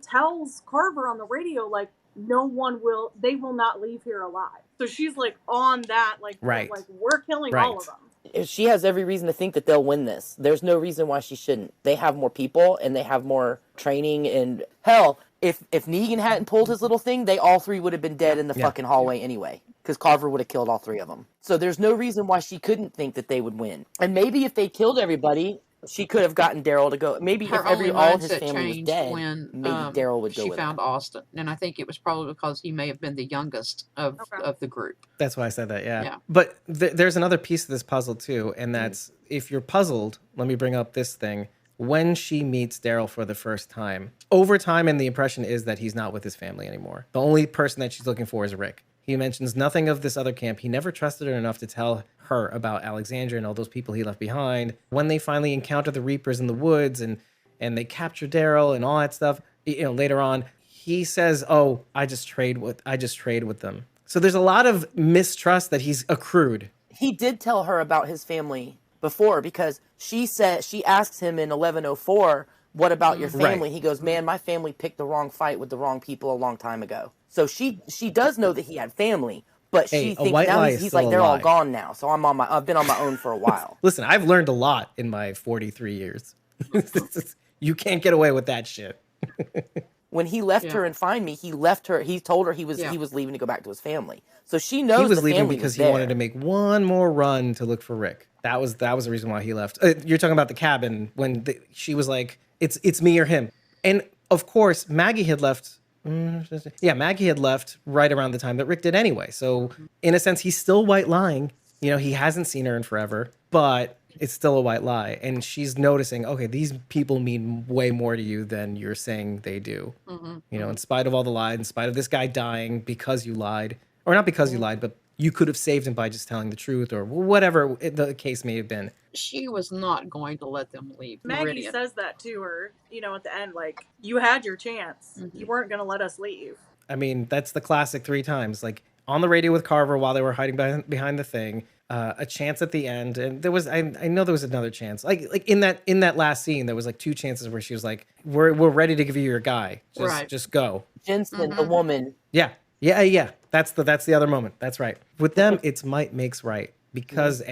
tells Carver on the radio, like, they will not leave here alive. So she's like on that, like, right. Like, we're killing all of them. She has every reason to think that they'll win this. There's no reason why she shouldn't. They have more people and they have more training, and hell, if Negan hadn't pulled his little thing, they all three would have been dead in the fucking hallway anyway, because Carver would have killed all three of them. So there's no reason why she couldn't think that they would win. And maybe if they killed everybody, she could have gotten Daryl to go. Maybe Her if all of his family was changed dead, when maybe Daryl would go she with found him. Austin, and I think it was probably because he may have been the youngest of the group. That's why I said that, yeah. But there's another piece of this puzzle too, and that's if you're puzzled, let me bring up this thing. When she meets Daryl for the first time, over time, and the impression is that he's not with his family anymore. The only person that she's looking for is Rick. He mentions nothing of this other camp. He never trusted her enough to tell her about Alexandria and all those people he left behind. When they finally encounter the Reapers in the woods and they capture Daryl and all that stuff, later on, he says, "Oh, I just trade with them." So there's a lot of mistrust that he's accrued. He did tell her about his family before, because she asks him in 1104, "What about your family?" Right. He goes, "Man, my family picked the wrong fight with the wrong people a long time ago." So she does know that he had family, but she thinks now he's like, they're all gone now. So I've been on my own for a while. Listen, I've learned a lot in my 43 years. You can't get away with that shit. When he left her and find me, he left her. He told her he was leaving to go back to his family. So she knows he was leaving because he wanted to make one more run to look for Rick. That was the reason why he left. You're talking about the cabin when she was like, "It's me or him," and of course Maggie had left. Maggie had left right around the time that Rick did anyway. So in a sense, he's still white lying. He hasn't seen her in forever, but it's still a white lie. And she's noticing, okay, these people mean way more to you than you're saying they do. In spite of all the lies, in spite of this guy dying because you lied, or not because you lied, but you could have saved him by just telling the truth or whatever the case may have been. She was not going to let them leave. Maggie Meridian says that to her, at the end, like, you had your chance. You weren't going to let us leave. I mean, that's the classic 3 times. Like, on the radio with Carver while they were hiding behind the thing, a chance at the end, and there was, I know there was another chance. Like in that last scene, there was like 2 chances where she was like, we're ready to give you your guy. Just go. Jensen, the woman. Yeah. That's the other moment. That's right. With them, it's might makes right because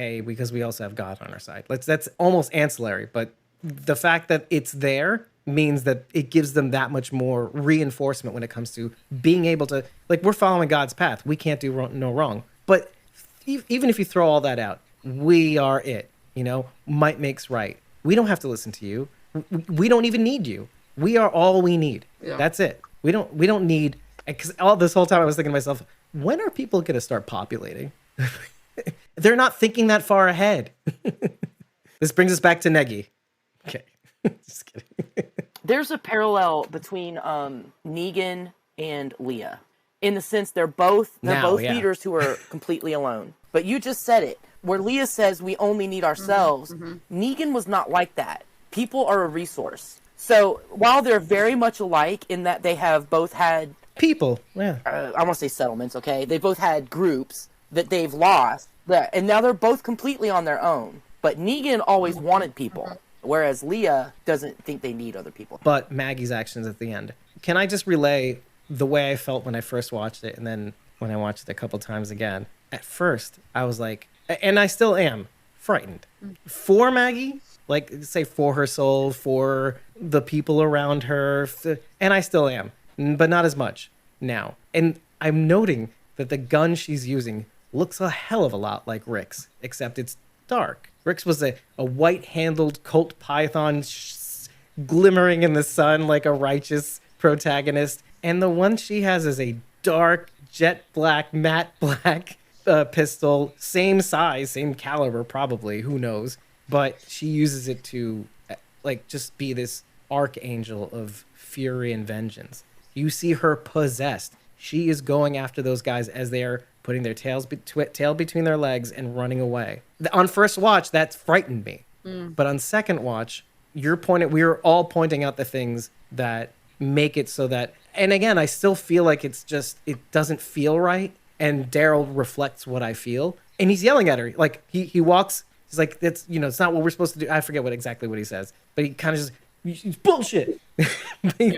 we also have God on our side. That's almost ancillary, but the fact that it's there means that it gives them that much more reinforcement when it comes to being able to, like, we're following God's path. We can't do no wrong. But even if you throw all that out, we are it. Might makes right. We don't have to listen to you. We don't even need you. We are all we need. Yeah. That's it. We don't need, because all this whole time I was thinking to myself, when are people going to start populating? They're not thinking that far ahead. This brings us back to Negi. Okay. Just kidding. There's a parallel between Negan and Leah, in the sense they're both leaders who are completely alone. But you just said it, where Leah says we only need ourselves. Negan was not like that. People are a resource. So while they're very much alike in that they have both had People, yeah. I want to say settlements, okay? They both had groups that they've lost, and now they're both completely on their own. But Negan always wanted people, whereas Leah doesn't think they need other people. But Maggie's actions at the end. Can I just relay the way I felt when I first watched it, and then when I watched it a couple times again? At first, I was like, and I still am, frightened. For Maggie, like, say, for her soul, for the people around her, and I still am, but not as much now. And I'm noting that the gun she's using looks a hell of a lot like Rick's, except it's dark. Rick's was a white-handled Colt Python glimmering in the sun like a righteous protagonist. And the one she has is a dark, jet black, matte black pistol. Same size, same caliber probably, who knows. But she uses it to like just be this archangel of fury and vengeance. You see her possessed. She is going after those guys as they are putting their tail between their legs and running away. On first watch, that frightened me. But on second watch, we were all pointing out the things that make it so that, and again, I still feel like it doesn't feel right. And Daryl reflects what I feel. And he's yelling at her. Like he walks, he's like, it's not what we're supposed to do. I forget exactly what he says, but he kind of just, it's bullshit.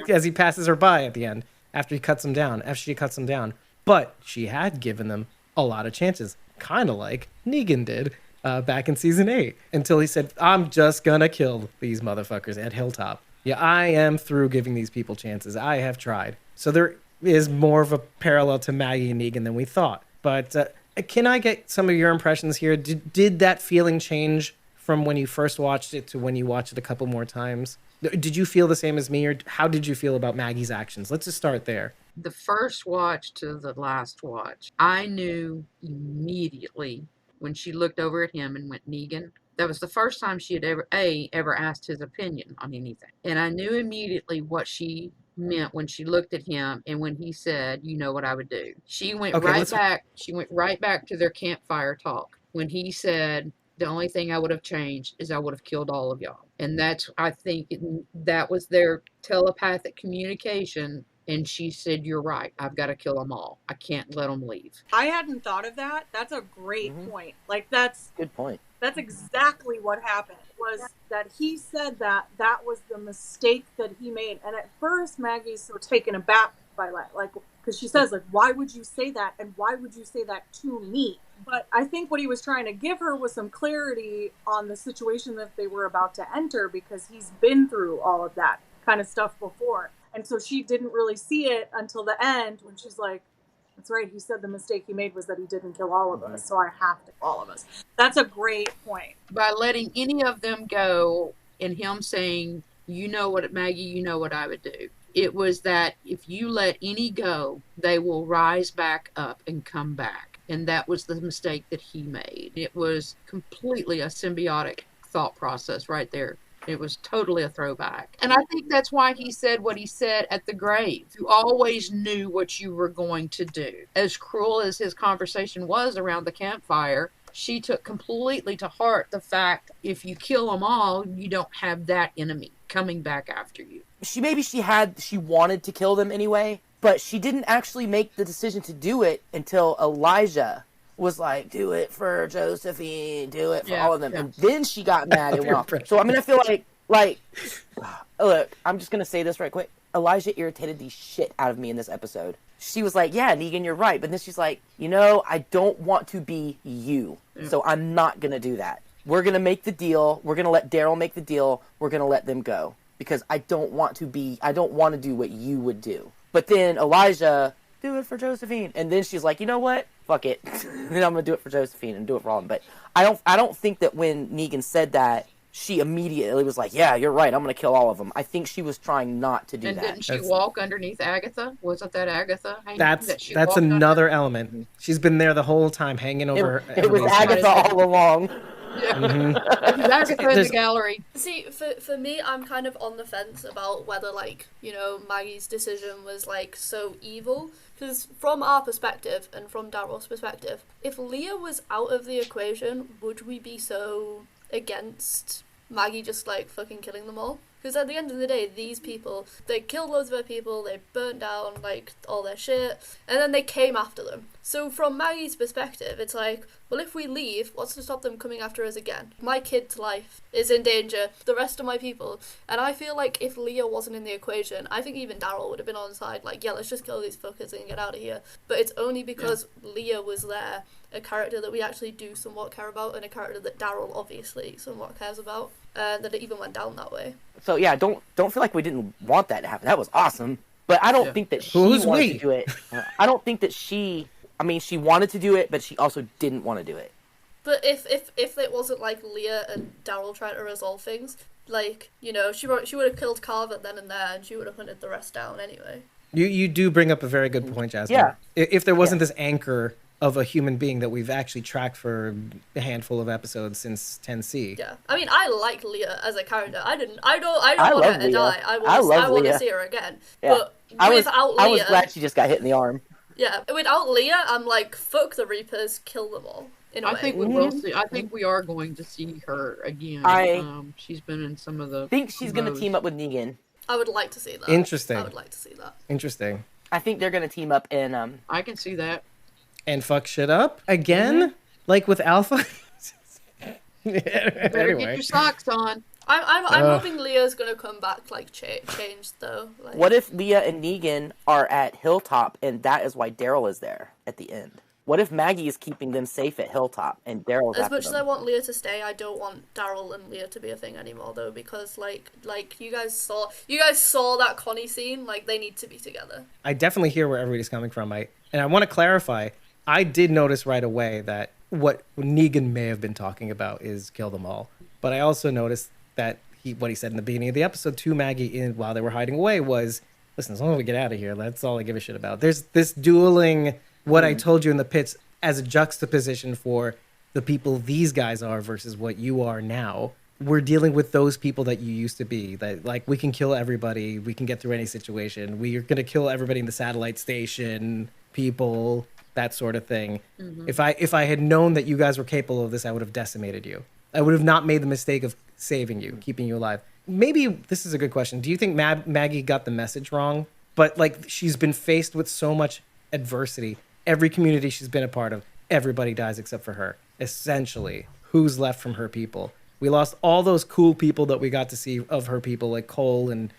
As he passes her by at the end, after she cuts him down. But she had given them a lot of chances, kind of like Negan did back in season 8, until he said, I'm just gonna kill these motherfuckers at Hilltop. Yeah, I am through giving these people chances. I have tried. So there is more of a parallel to Maggie and Negan than we thought. But can I get some of your impressions here? Did that feeling change from when you first watched it to when you watched it a couple more times? Did you feel the same as me, or how did you feel about Maggie's actions? Let's just start there. The first watch to the last watch, I knew immediately when she looked over at him and went, Negan. That was the first time she had ever asked his opinion on anything. And I knew immediately what she meant when she looked at him and when he said, you know what I would do. She went right back to their campfire talk when he said, the only thing I would have changed is I would have killed all of y'all. And I think that was their telepathic communication. And she said, you're right. I've got to kill them all. I can't let them leave. I hadn't thought of that. That's a great point. Like, that's good point. That's exactly what happened, was that he said that was the mistake that he made. And at first, Maggie's so taken aback by that. Like, because she says, like, why would you say that? And why would you say that to me? But I think what he was trying to give her was some clarity on the situation that they were about to enter, because he's been through all of that kind of stuff before. And so she didn't really see it until the end, when she's like, that's right, he said the mistake he made was that he didn't kill all of us, so I have to kill all of us. That's a great point. By letting any of them go and him saying, you know what, Maggie, you know what I would do. It was that if you let any go, they will rise back up and come back. And that was the mistake that he made. It was completely a symbiotic thought process right there. It was totally a throwback. And I think that's why he said what he said at the grave. You always knew what you were going to do. As cruel as his conversation was around the campfire, she took completely to heart the fact if you kill them all, you don't have that enemy coming back after you. She wanted to kill them anyway, but she didn't actually make the decision to do it until Elijah was like, do it for Josephine, do it for all of them. Yeah. And then she got mad and went off. So I'm going to feel like, look, I'm just going to say this right quick. Elijah irritated the shit out of me in this episode. She was like, yeah, Negan, you're right. But then she's like, I don't want to be you. Yeah. So I'm not going to do that. We're going to make the deal. We're going to let Daryl make the deal. We're going to let them go. Because I don't want to do what you would do. But then Elijah, do it for Josephine. And then she's like, you know what? Fuck it. Then I'm going to do it for Josephine and do it for all of them. But I don't think that when Negan said that, she immediately was like, yeah, you're right, I'm going to kill all of them. I think she was trying not to do And that. didn't she walk underneath Agatha? Wasn't that Agatha? That's another element. She's been there the whole time, hanging over. It was everybody's head. Agatha all along. Yeah. It was Agatha in the gallery. See, for me, I'm kind of on the fence about whether, like, you know, Maggie's decision was, like, so evil. Because from our perspective, and from Daryl's perspective, if Leah was out of the equation, would we be so against Maggie just, like, fucking killing them all? Because at the end of the day, these people, they killed loads of other people, they burnt down, like, all their shit, and then they came after them. So from Maggie's perspective, it's like, well, if we leave, what's to stop them coming after us again? My kid's life is in danger, the rest of my people. And I feel like if Leah wasn't in the equation, I think even Daryl would have been on side, like, yeah, let's just kill these fuckers and get out of here. But it's only because Leah was there, a character that we actually do somewhat care about, and a character that Daryl obviously somewhat cares about, that it even went down that way. So yeah, don't feel like we didn't want that to happen. That was awesome. But I don't think that she wanted to do it. I don't think that she wanted to do it, but she also didn't want to do it. But if it wasn't like Leah and Daryl trying to resolve things, like, you know, she would have killed Carver then and there, and she would have hunted the rest down anyway. You do bring up a very good point, Jasmine. Yeah. If there wasn't this anchor of a human being that we've actually tracked for a handful of episodes since 10C. Yeah, I mean, I like Leah as a character. I don't want her to die. I want to see her again. Yeah. But I was Leah, glad she just got hit in the arm. Yeah, without Leah, I'm like, fuck the Reapers, kill them all. I think we will see. I think we are going to see her again. She's been in some of the. I think she's going to team up with Negan. I would like to see that. Interesting. I would like to see that. Interesting. I think they're going to team up and I can see that. And fuck shit up again, like with Alpha. Better get your socks on. I'm hoping Leah's gonna come back like changed though. Like... What if Leah and Negan are at Hilltop and that is why Daryl is there at the end? What if Maggie is keeping them safe at Hilltop and Daryl's as after much them? as I want Leah to stay, I don't want Daryl and Leah to be a thing anymore though, because like you guys saw that Connie scene, like they need to be together. I definitely hear where everybody's coming from. And I want to clarify. I did notice right away that what Negan may have been talking about is kill them all. But I also noticed that what he said in the beginning of the episode to Maggie while they were hiding away was, listen, as long as we get out of here, that's all I give a shit about. There's this dueling what I told you in the pits as a juxtaposition for the people these guys are versus what you are now. We're dealing with those people that you used to be. That like we can kill everybody, we can get through any situation. We're gonna kill everybody in the satellite station, people, that sort of thing. Mm-hmm. If I had known that you guys were capable of this, I would have decimated you. I would have not made the mistake of saving you, keeping you alive. Maybe this is a good question. Do you think Maggie got the message wrong? But like she's been faced with so much adversity. Every community she's been a part of, everybody dies except for her. Essentially, who's left from her people? We lost all those cool people that we got to see of her people, like Cole and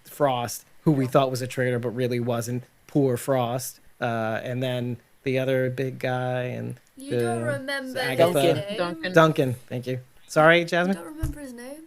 Frost, who we thought was a traitor but really wasn't. Poor Frost. And then the other big guy and you don't remember Agatha. his name? Duncan. Thank you. Sorry, Jasmine. You don't remember his name?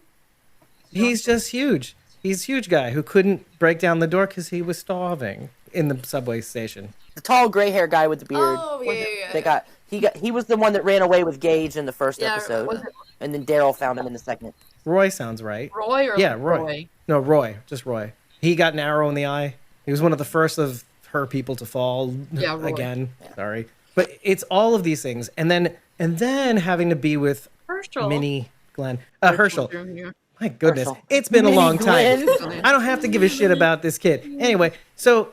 He's just huge. He's a huge guy who couldn't break down the door because he was starving in the subway station. The tall gray hair guy with the beard. Oh yeah. He was the one that ran away with Gage in the first episode, and then Daryl found him in the second. Roy sounds right. Roy or Roy. No, Roy. Just Roy. He got an arrow in the eye. He was one of the first of her people to fall again. Yeah. Sorry. But it's all of these things. And then having to be with Herschel. Mini Glenn. Herschel. Jr. My goodness. Herschel. It's been a long time. Glenn. I don't have to give a shit about this kid. Anyway, so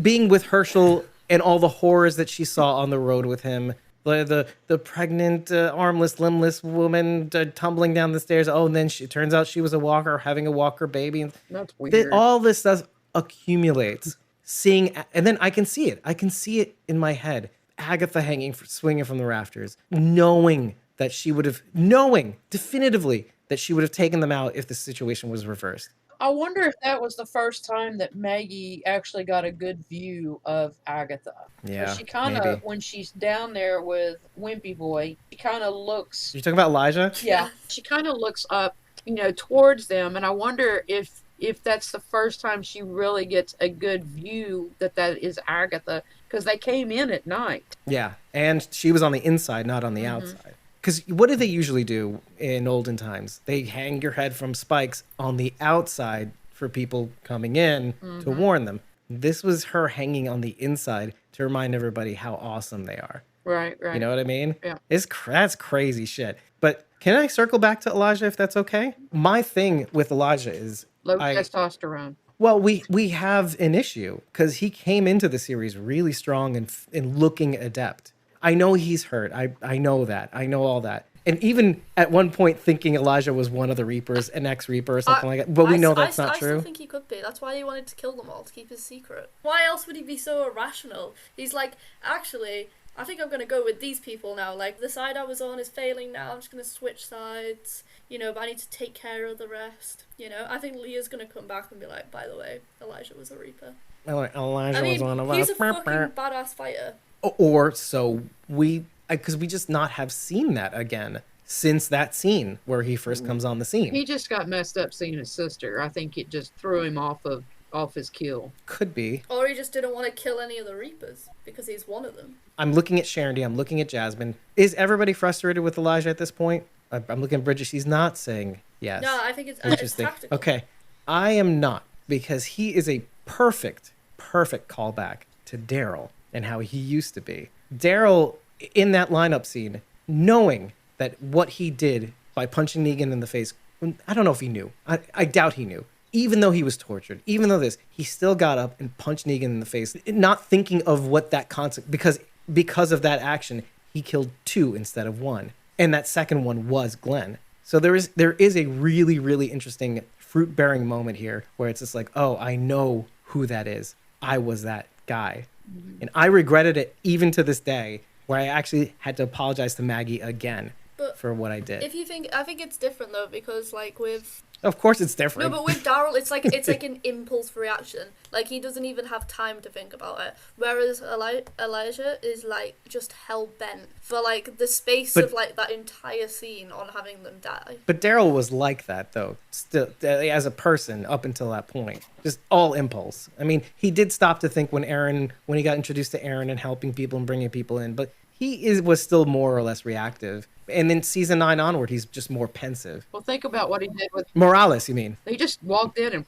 being with Herschel and all the horrors that she saw on the road with him, the pregnant, armless, limbless woman tumbling down the stairs. Oh, and then she turns out she was a walker, having a walker baby. That's weird. All this stuff accumulates. And then I can see it. I can see it in my head. Agatha swinging from the rafters, knowing definitively that she would have taken them out if the situation was reversed. I wonder if that was the first time that Maggie actually got a good view of Agatha. Yeah, she kind of, when she's down there with Wimpy Boy, she kind of looks... You're talking about Elijah? Yeah, she kind of looks up, towards them, and I wonder if that's the first time she really gets a good view that is Agatha, because they came in at night. Yeah, and she was on the inside, not on the outside. Because what do they usually do in olden times? They hang your head from spikes on the outside for people coming in to warn them. This was her hanging on the inside to remind everybody how awesome they are. Right. You know what I mean? Yeah. That's crazy shit. But can I circle back to Elijah if that's okay? My thing with Elijah is Low testosterone. well, we have an issue because he came into the series really strong and looking adept. I know he's hurt. I know that. I know all that. And even at one point thinking Elijah was one of the Reapers, an ex-Reaper or something like that. But we know that's not I true. still think he could be. That's why he wanted to kill them all, to keep his secret. Why else would he be so irrational? He's like, actually, I think I'm going to go with these people now. Like, the side I was on is failing now. I'm just going to switch sides. You know, but I need to take care of the rest. You know, I think Leah's going to come back and be like, by the way, Elijah was a Reaper. Elijah was one of us. He's a fucking badass fighter. Or so because we just not have seen that again since that scene where he first comes on the scene. He just got messed up seeing his sister. I think it just threw him off his kill. Could be. Or he just didn't want to kill any of the Reapers because he's one of them. I'm looking at Sharon D. I'm looking at Jasmine. Is everybody frustrated with Elijah at this point? I'm looking at Bridget. She's not saying yes. No, I think it's Interesting. tactical. Okay. I am not, because he is a perfect callback to Daryl and how he used to be. Daryl, in that lineup scene, knowing that what he did by punching Negan in the face, I don't know if he knew. I doubt he knew. Even though he was tortured, even though he still got up and punched Negan in the face, not thinking of what that consequence, because of that action, he killed 2 instead of 1. And that second one was Glenn. So there is a really, really interesting fruit-bearing moment here where it's just like, oh, I know who that is. I was that guy. And I regretted it even to this day, where I actually had to apologize to Maggie again for what I did. I think it's different though, because like with... Of course it's different. No, but with Daryl, it's like an impulse reaction. Like, he doesn't even have time to think about it. Whereas Elijah is like just hell bent for like the space of like that entire scene on having them die. But Daryl was like that though, still as a person up until that point, just all impulse. I mean, he did stop to think when he got introduced to Aaron and helping people and bringing people in, but he was still more or less reactive. And then season 9 onward, he's just more pensive. Well, think about what he did with Morales, you mean? They just walked in and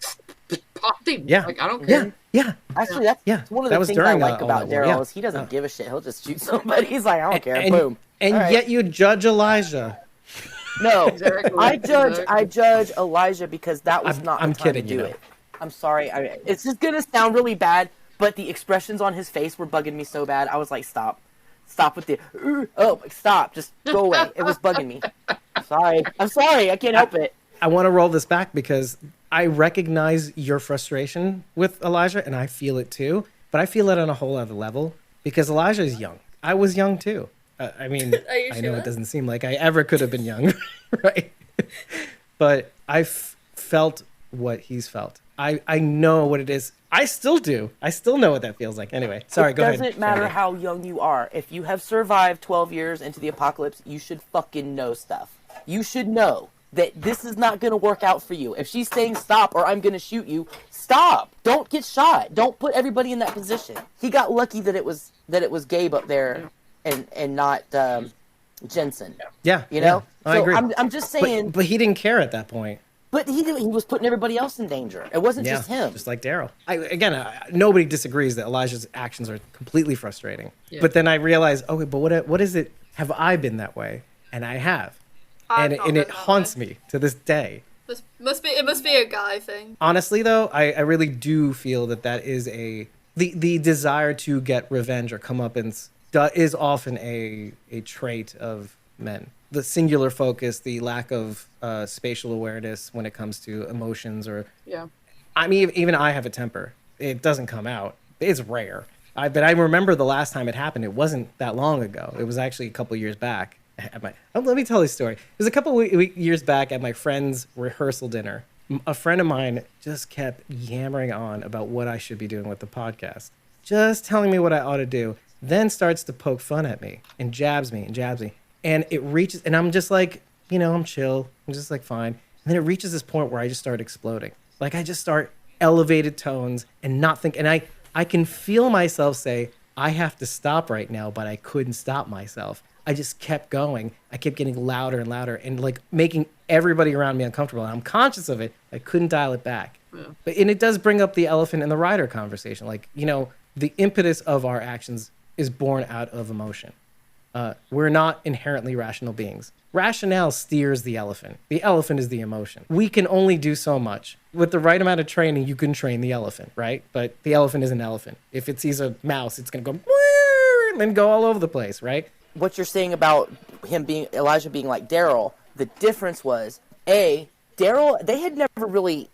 popped him. Yeah. Like, I don't care. Yeah. Actually, that's one of the things I like about Daryl is he doesn't give a shit. He'll just shoot somebody. He's like, I don't care. Boom. And yet you judge Elijah. No, Exactly. I judge Elijah because that was not the time to do it. I'm sorry. It's just gonna sound really bad, but the expressions on his face were bugging me so bad. I was like, stop with the stop, just go away. It was bugging me. I'm sorry. I can't help it. I want to roll this back because I recognize your frustration with Elijah, and I feel it too. But I feel it on a whole other level because Elijah is young. I was young too. I mean, I know it doesn't seem like I ever could have been young, right? But I felt what he's felt. I know what it is. I still do. I still know what that feels like. Anyway, sorry, go ahead. It doesn't matter how young you are. If you have survived 12 years into the apocalypse, you should fucking know stuff. You should know that this is not going to work out for you. If she's saying stop or I'm going to shoot you, stop. Don't get shot. Don't put everybody in that position. He got lucky that it was Gabe up there and not Jensen. Yeah. You know? Yeah, I agree. I'm just saying. But he didn't care at that point. But he was putting everybody else in danger. It wasn't just him. Just like Daryl. Nobody disagrees that Elijah's actions are completely frustrating. Yeah. But then I realized, okay, but what is it? Have I been that way? And I have. And it haunts me to this day. It must be a guy thing. Honestly, though, I really do feel that is the desire to get revenge or comeuppance is often a trait of men. The singular focus, the lack of spatial awareness when it comes to emotions, I mean, even I have a temper. It doesn't come out. It's rare. But I remember the last time it happened. It wasn't that long ago. It was actually a couple years back. Let me tell you a story. It was a couple years back at my friend's rehearsal dinner. A friend of mine just kept yammering on about what I should be doing with the podcast. Just telling me what I ought to do. Then starts to poke fun at me and jabs me. And it reaches, and I'm just like, I'm chill. I'm just like, fine. And then it reaches this point where I just start exploding. Like I just start elevated tones and not think, and I can feel myself say, I have to stop right now, but I couldn't stop myself. I just kept going. I kept getting louder and louder and like making everybody around me uncomfortable. And I'm conscious of it. I couldn't dial it back. Yeah. And it does bring up the elephant in the rider conversation. Like, you know, the impetus of our actions is born out of emotion. We're not inherently rational beings. Rationale steers the elephant. The elephant is the emotion. We can only do so much. With the right amount of training, you can train the elephant, right? But the elephant is an elephant. If it sees a mouse, it's going to go and then go all over the place, right? What you're saying about Elijah being like Daryl, the difference was, Daryl, they had never really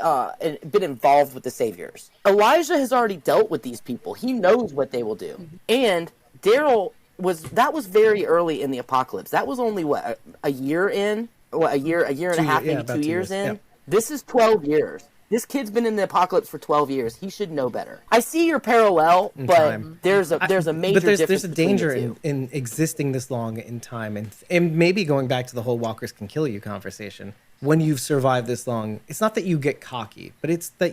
been involved with the Saviors. Elijah has already dealt with these people. He knows what they will do. And Daryl that was very early in the apocalypse. That was only a year in, a year and a half, maybe 2 years in. Yep. This is 12 years. This kid's been in the apocalypse for 12 years. He should know better. I see your parallel, but there's a major difference. There's a danger in existing this long in time, and maybe going back to the whole walkers can kill you conversation. When you've survived this long, it's not that you get cocky, but it's that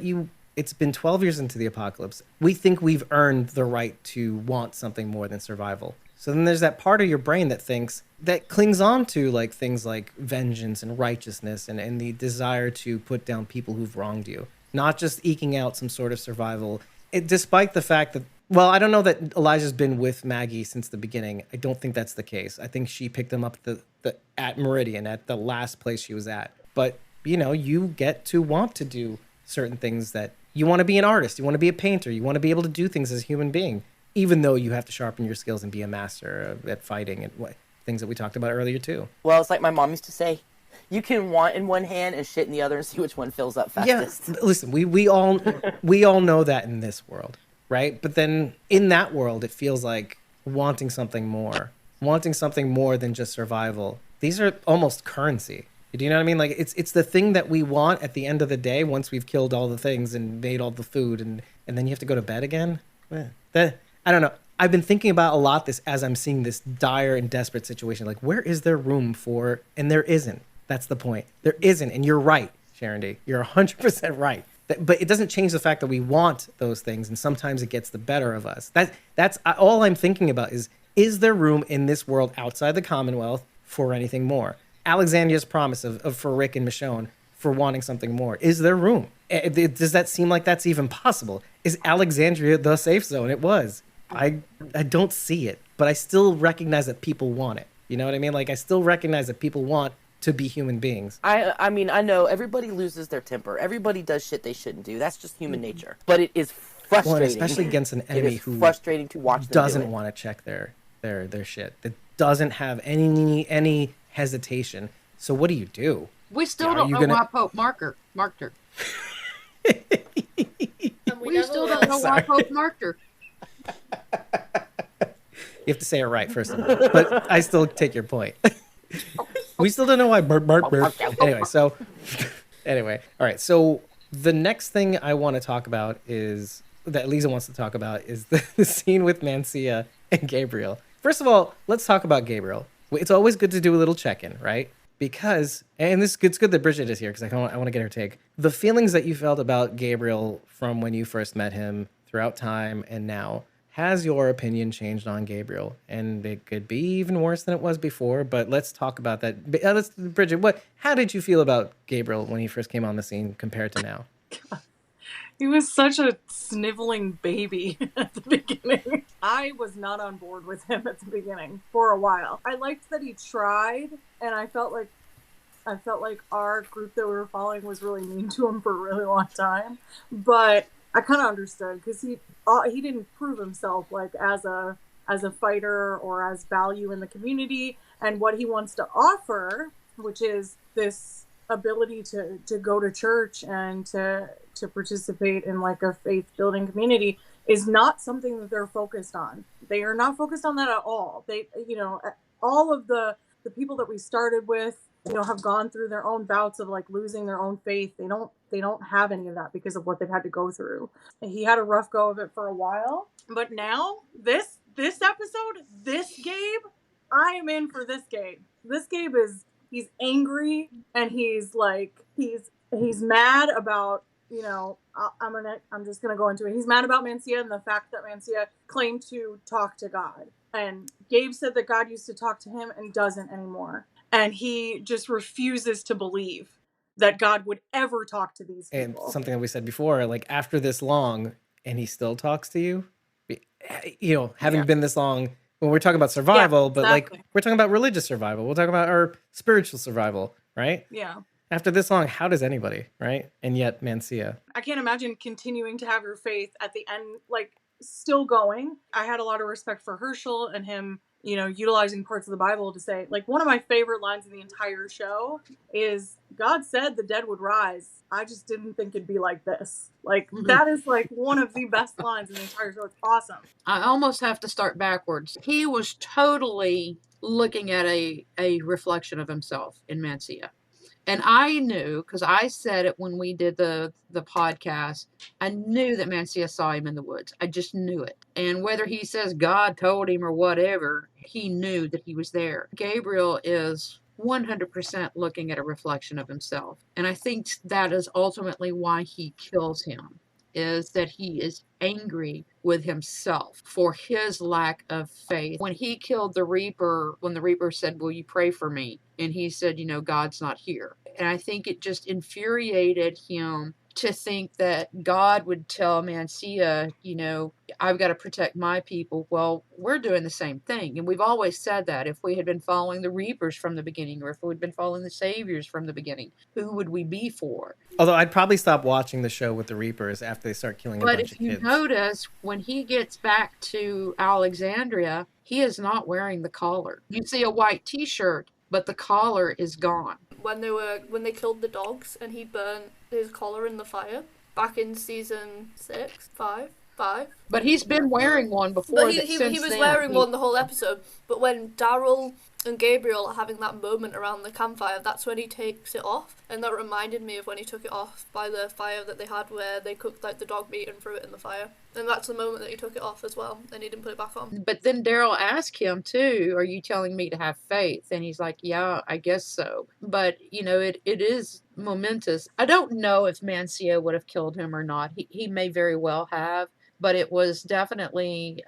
it's been 12 years into the apocalypse. We think we've earned the right to want something more than survival. So then there's that part of your brain that clings on to like things like vengeance and righteousness and the desire to put down people who've wronged you, not just eking out some sort of survival. Despite the fact that, well, I don't know that Elijah's been with Maggie since the beginning. I don't think that's the case. I think she picked him up at Meridian, at the last place she was at. But, you know, you get to want to do certain things that you want to be an artist. You want to be a painter. You want to be able to do things as a human being, even though you have to sharpen your skills and be a master at fighting and things that we talked about earlier too. Well, it's like my mom used to say, you can want in one hand and shit in the other and see which one fills up fastest. Yeah, listen, we all know that in this world, right? But then in that world, it feels like wanting something more than just survival. These are almost currency. Do you know what I mean? Like it's the thing that we want at the end of the day once we've killed all the things and made all the food and then you have to go to bed again. I don't know. I've been thinking about a lot this as I'm seeing this dire and desperate situation. Like, where is there room for? And there isn't. That's the point. There isn't. And you're right, Sharon D. You're 100% right. But it doesn't change the fact that we want those things, and sometimes it gets the better of us. That's all I'm thinking about is there room in this world outside the Commonwealth for anything more? Alexandria's promise for Rick and Michonne for wanting something more. Is there room? Does that seem like that's even possible? Is Alexandria the safe zone? It was. I don't see it, but I still recognize that people want it. You know what I mean? Like, I still recognize that people want to be human beings. I mean, I know everybody loses their temper. Everybody does shit they shouldn't do. That's just human nature. But it is frustrating. Well, especially against an enemy who frustrating to watch them doesn't want to check their shit. That doesn't have any hesitation. So what do? We still don't know why Pope marked her. We still don't know why Pope marked her. You have to say it right first of all, but I still take your point. We still don't know why. Anyway, all right. So the next thing I want to talk about that Lisa wants to talk about is the scene with Mancia and Gabriel. First of all, let's talk about Gabriel. It's always good to do a little check-in, right? Because, and it's good that Bridget is here because I want to get her take. The feelings that you felt about Gabriel from when you first met him throughout time and now, has your opinion changed on Gabriel? And it could be even worse than it was before, but let's talk about that. Bridget, how did you feel about Gabriel when he first came on the scene compared to now? He was such a sniveling baby at the beginning. I was not on board with him at the beginning for a while. I liked that he tried, and I felt like our group that we were following was really mean to him for a really long time. But I kind of understood because he didn't prove himself like as a fighter or as value in the community, and what he wants to offer, which is this ability to go to church and to participate in like a faith building community, is not something that they're focused on. They are not focused on that at all. They, all of the people that we started with, have gone through their own bouts of like losing their own faith. They don't have any of that because of what they've had to go through. He had a rough go of it for a while, but now this episode, this Gabe, I am in for this Gabe. This Gabe he's angry, and he's mad about, I'm just gonna go into it. He's mad about Mancia and the fact that Mancia claimed to talk to God. And Gabe said that God used to talk to him and doesn't anymore. And he just refuses to believe that God would ever talk to these And people. something that we said before, like after this long, and he still talks to you, you know, having Yeah. been this long, when we're talking about survival, but like exactly. we're talking about religious survival, we're talking about our spiritual survival, right? Yeah. After this long, how does anybody, right? And yet Mancia. I can't imagine continuing to have your faith at the end, like still going. I had a lot of respect for Herschel and him, you know, utilizing parts of the Bible to say, like, one of my favorite lines in the entire show is, God said the dead would rise. I just didn't think it'd be like this. Like, that is like one of the best lines in the entire show. It's awesome. I almost have to start backwards. He was totally looking at a reflection of himself in Mancia. And I knew, because I said it when we did the podcast, I knew that Mancia saw him in the woods. I just knew it. And whether he says God told him or whatever, he knew that he was there. Gabriel is 100% looking at a reflection of himself. And I think that is ultimately why he kills him, is that he is angry with himself for his lack of faith. When he killed the Reaper, when the Reaper said, will you pray for me? And he said, you know, God's not here. And I think it just infuriated him to think that God would tell Mancia, you know, I've got to protect my people. Well, we're doing the same thing. And we've always said that if we had been following the Reapers from the beginning, or if we'd been following the Saviors from the beginning, who would we be for? Although I'd probably stop watching the show with the Reapers after they start killing a But bunch if of you kids. notice, when he gets back to Alexandria, he is not wearing the collar. You see a white t-shirt, but the collar is gone. When they killed the dogs and he burnt his collar in the fire back in season 5. But he's been wearing one before. But he was wearing one the whole episode. But when Daryl and Gabriel are having that moment around the campfire, that's when he takes it off. And that reminded me of when he took it off by the fire that they had where they cooked like the dog meat and threw it in the fire. And that's the moment that he took it off as well. And he didn't put it back on. But then Daryl asked him too, are you telling me to have faith? And he's like, yeah, I guess so. But, you know, it is momentous. I don't know if Mancia would have killed him or not. He may very well have. But it was definitely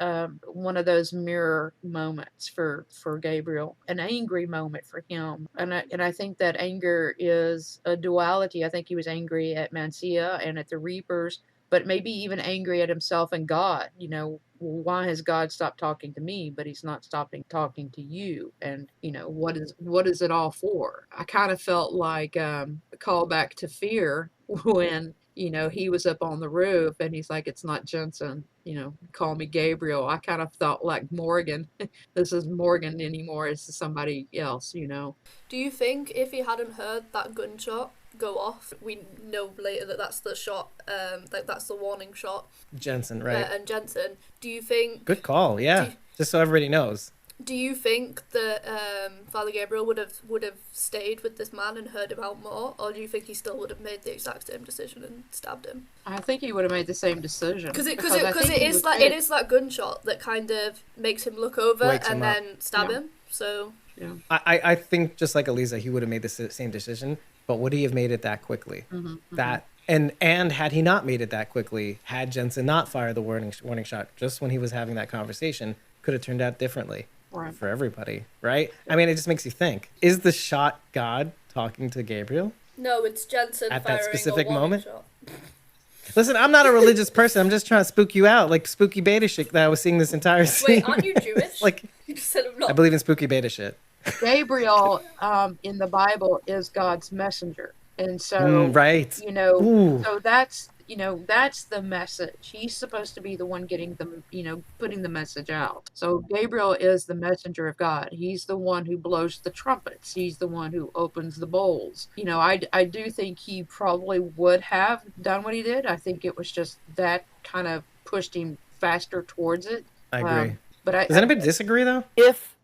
one of those mirror moments for Gabriel, an angry moment for him. And I think that anger is a duality. I think he was angry at Mancia and at the Reapers, but maybe even angry at himself and God. You know, why has God stopped talking to me, but he's not stopping talking to you? And, you know, what is it all for? I kind of felt like a callback to Fear when, you know, he was up on the roof and he's like, it's not Jensen, you know, call me Gabriel. I kind of thought like Morgan, this is Morgan anymore. It's somebody else, you know. Do you think if he hadn't heard that gunshot go off, we know later that that's the shot, like that's the warning shot. Jensen, right? And Jensen, do you think... Good call, yeah. Just so everybody knows. Do you think that Father Gabriel would have stayed with this man and heard him out more, or do you think he still would have made the exact same decision and stabbed him? I think he would have made the same decision because it is that gunshot that kind of makes him look over and then stab him. So yeah, I think just like Eliza, he would have made the same decision, but would he have made it that quickly? That and had he not made it that quickly, had Jensen not fired the warning shot just when he was having that conversation, could have turned out differently. Right. For everybody, right? I mean, it just makes you think. Is the shot God talking to Gabriel? No, it's Jensen at firing that specific moment. Shot. Listen, I'm not a religious person. I'm just trying to spook you out, like spooky beta shit that I was seeing this entire scene. Wait, aren't you Jewish? Like, you just said I'm not. I believe in spooky beta shit. Gabriel in the Bible is God's messenger, and so right, you know, Ooh. So that's the message. He's supposed to be the one getting the, you know, putting the message out. So Gabriel is the messenger of God. He's the one who blows the trumpets. He's the one who opens the bowls. You know, I do think he probably would have done what he did. I think it was just that kind of pushed him faster towards it. I agree. But does anybody disagree though? If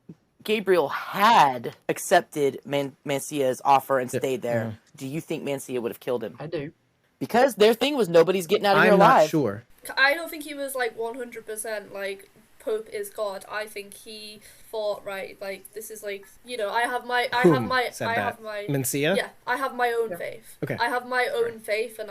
Gabriel had accepted Mancia's offer and stayed there, do you think Mancia would have killed him? I do. Because their thing was nobody's getting out of here I'm alive. not sure. I don't think he was like 100% like Pope is God. I think he thought, right, like, this is like, you know, I have Whom my said I that? have my Mencia? yeah, I have my own Yeah. faith. Okay. I have my own faith, and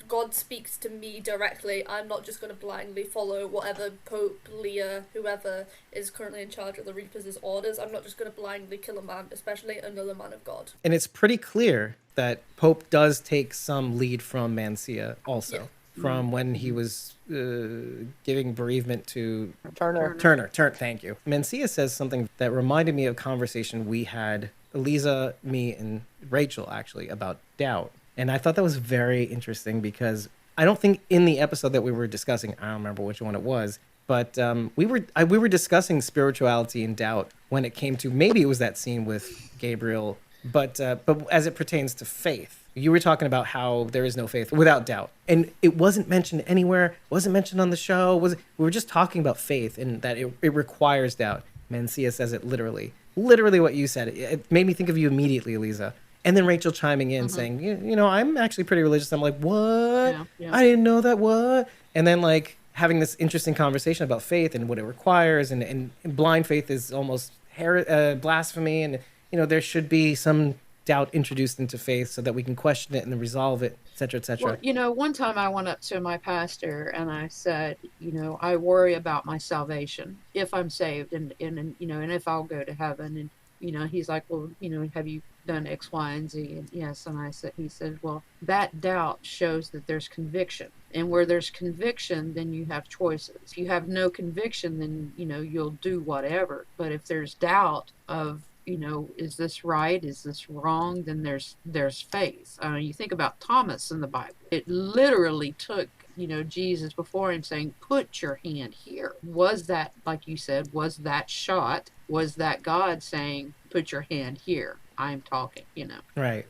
God speaks to me directly. I'm not just going to blindly follow whatever Pope, Leah, whoever is currently in charge of the Reapers' orders. I'm not just going to blindly kill a man, especially another man of God. And it's pretty clear that Pope does take some lead from Mancia also. Yeah. From when he was giving bereavement to Turner. Thank you. Mencia says something that reminded me of a conversation we had, Eliza, me, and Rachel, actually, about doubt. And I thought that was very interesting because I don't think in the episode that we were discussing, I don't remember which one it was, but we were discussing spirituality and doubt when it came to, maybe it was that scene with Gabriel, but as it pertains to faith. You were talking about how there is no faith without doubt. And it wasn't mentioned anywhere, wasn't mentioned on the show. We were just talking about faith and that it requires doubt. Mencia says it literally what you said. It made me think of you immediately, Eliza. And then Rachel chiming in saying, you know, I'm actually pretty religious. I'm like, what? Yeah. I didn't know that, what? And then like having this interesting conversation about faith and what it requires. And blind faith is almost blasphemy. And, you know, there should be some doubt introduced into faith so that we can question it and then resolve it, et cetera, et cetera. Well, you know, one time I went up to my pastor and I said, you know, I worry about my salvation, if I'm saved and you know, and if I'll go to heaven. And, you know, he's like, well, you know, have you done X, Y, and Z? And yes. And he said, well, that doubt shows that there's conviction. And where there's conviction, then you have choices. If you have no conviction, then, you know, you'll do whatever. But if there's doubt of, you know, is this right? Is this wrong? Then there's faith. You think about Thomas in the Bible. It literally took, you know, Jesus before him saying, put your hand here. Was that, like you said, was that shot? Was that God saying, put your hand here? I'm talking, you know. Right.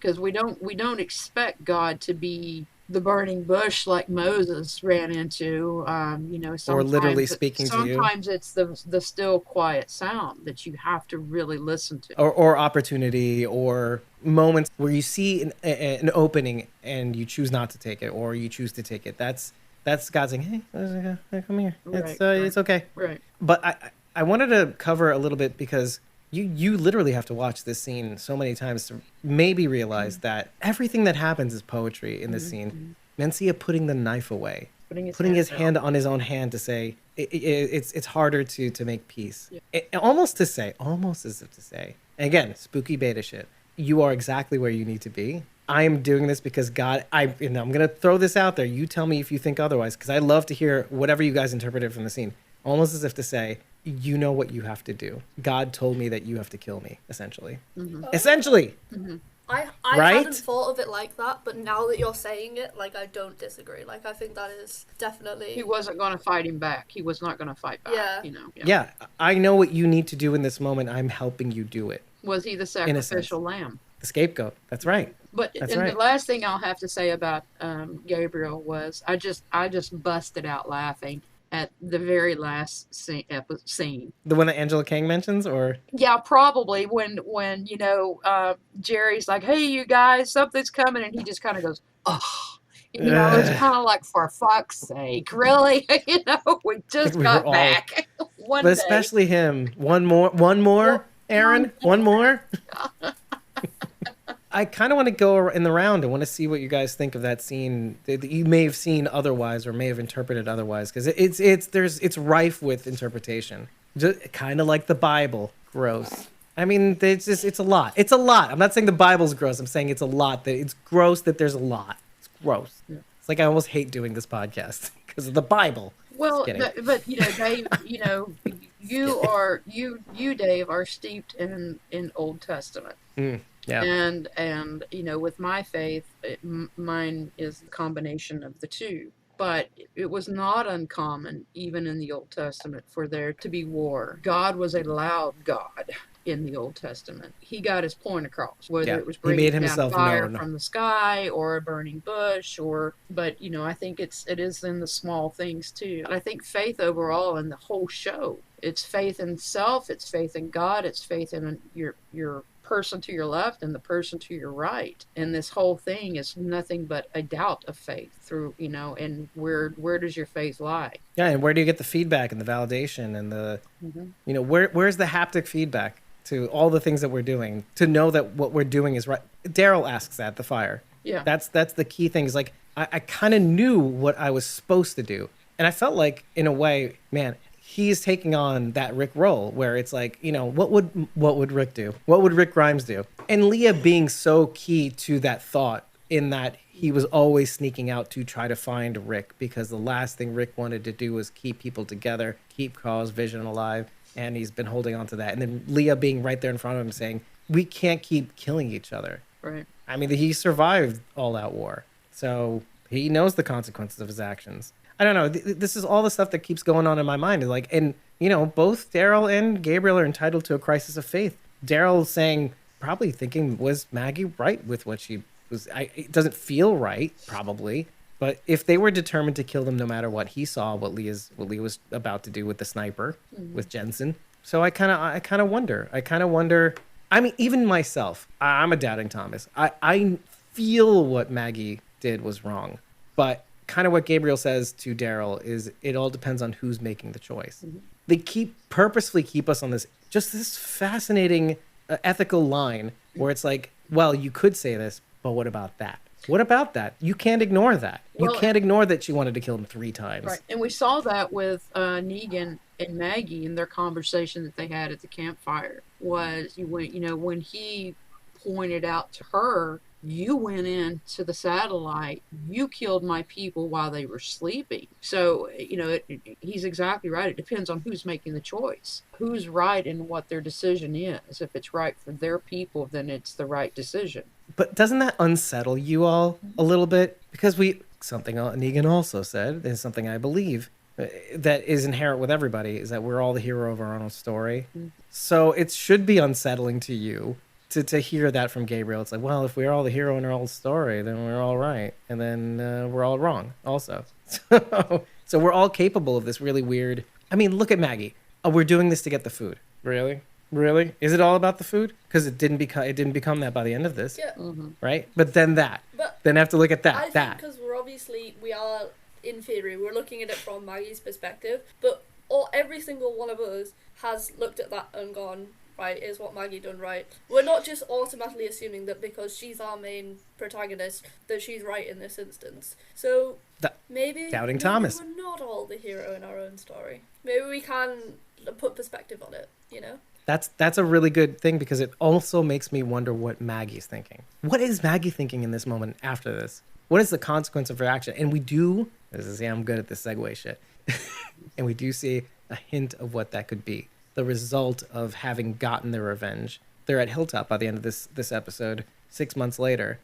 Because we don't expect God to be the burning bush like Moses ran into, you know, Or literally speaking to you. Sometimes it's the still quiet sound that you have to really listen to. Or opportunity or moments where you see an opening and you choose not to take it or you choose to take it. That's God saying, hey, come here. It's okay. Right. But I wanted to cover a little bit because you literally have to watch this scene so many times to maybe realize that everything that happens is poetry in this scene. Mencia putting the knife away, putting his hand on his own hand to say it's harder to make peace. Yeah. Almost as if to say, and again, spooky beta shit. You are exactly where you need to be. I am doing this because God. I'm gonna throw this out there. You tell me if you think otherwise, because I love to hear whatever you guys interpreted from the scene. Almost as if to say, you know what you have to do. God told me that you have to kill me, essentially. Essentially. I Right? hadn't thought of it like that, but now that you're saying it, like, I don't disagree. Like, I think that is definitely... He wasn't going to fight him back. He was not going to fight back, Yeah. you know. Yeah, I know what you need to do in this moment. I'm helping you do it. Was he the sacrificial lamb? The scapegoat. That's right. But That's and right. the last thing I'll have to say about Gabriel was I just busted out laughing at the very last scene. The one that Angela Kang mentions, or Yeah, probably when you know Jerry's like, "Hey, you guys, something's coming," and he just kind of goes, "Oh." You know, it's kind of like, for fuck's sake, really? You know, we just we got were all- back. One but day. especially him. One more, Aaron. One more. I kind of want to go in the round. I want to see what you guys think of that scene that you may have seen otherwise or may have interpreted otherwise, because it's rife with interpretation, just kind of like the Bible. Gross. I mean, it's a lot. It's a lot. I'm not saying the Bible's gross. I'm saying it's a lot. That it's gross that there's a lot. It's gross. Yeah. It's like I almost hate doing this podcast because of the Bible. Well, but you know, Dave, you know, you Dave are steeped in Old Testament. Yeah. And you know, with my faith, mine is a combination of the two. But it was not uncommon, even in the Old Testament, for there to be war. God was a loud God in the Old Testament. He got his point across, whether it was bringing down fire from the sky or a burning bush, but you know, I think it is in the small things too. And I think faith overall in the whole show It's faith in self, it's faith in God, it's faith in your person to your left and the person to your right. And this whole thing is nothing but a doubt of faith through, and where does your faith lie? Yeah, and where do you get the feedback and the validation and the, where's the haptic feedback to all the things that we're doing to know that what we're doing is right? Daryl asks that, the fire. Yeah. That's the key thing is like, I kind of knew what I was supposed to do. And I felt like, in a way, man, he's taking on that Rick role where it's like, what would Rick do? What would Rick Grimes do? And Leah being so key to that thought in that he was always sneaking out to try to find Rick because the last thing Rick wanted to do was keep people together, keep Carl's vision alive. And he's been holding on to that. And then Leah being right there in front of him saying, we can't keep killing each other. Right. I mean, he survived all out war. So he knows the consequences of his actions. I don't know. This is all the stuff that keeps going on in my mind. Like, and both Daryl and Gabriel are entitled to a crisis of faith. Daryl saying, probably thinking, was Maggie right with what she was? It doesn't feel right, probably. But if they were determined to kill them, no matter what, he saw what Leah was about to do with the sniper, with Jensen. So I kind of wonder. I mean, even myself, I'm a doubting Thomas. I feel what Maggie did was wrong, but kind of what Gabriel says to Daryl is it all depends on who's making the choice. They purposefully keep us on this fascinating ethical line where it's like, well, you could say this, but what about that? What about that? You can't ignore that. You can't ignore that she wanted to kill him 3 times. Right. And we saw that with Negan and Maggie in their conversation that they had at the campfire was when he pointed out to her, you went into the satellite, you killed my people while they were sleeping. So, he's exactly right. It depends on who's making the choice, who's right in what their decision is. If it's right for their people, then it's the right decision. But doesn't that unsettle you all a little bit? Because something Negan also said, and something I believe that is inherent with everybody, is that we're all the hero of our own story. So it should be unsettling to you to hear that from Gabriel. It's like, well, if we're all the hero in our own story, then we're all right. And then we're all wrong also. So we're all capable of this really weird... I mean, look at Maggie. Oh, we're doing this to get the food. Really? Is it all about the food? Because it didn't become that by the end of this. Yeah. Right? But then then I have to look at that. I think because we are, in theory, we're looking at it from Maggie's perspective, but every single one of us has looked at that and gone, right, is what Maggie done right? We're not just automatically assuming that because she's our main protagonist that she's right in this instance. So maybe doubting Thomas. We're not all the hero in our own story. Maybe we can put perspective on it, That's a really good thing because it also makes me wonder what Maggie's thinking. What is Maggie thinking in this moment after this? What is the consequence of her action? And we do, I'm good at this segue shit, and we do see a hint of what that could be. The result of having gotten their revenge. They're at Hilltop by the end of this episode. 6 months later,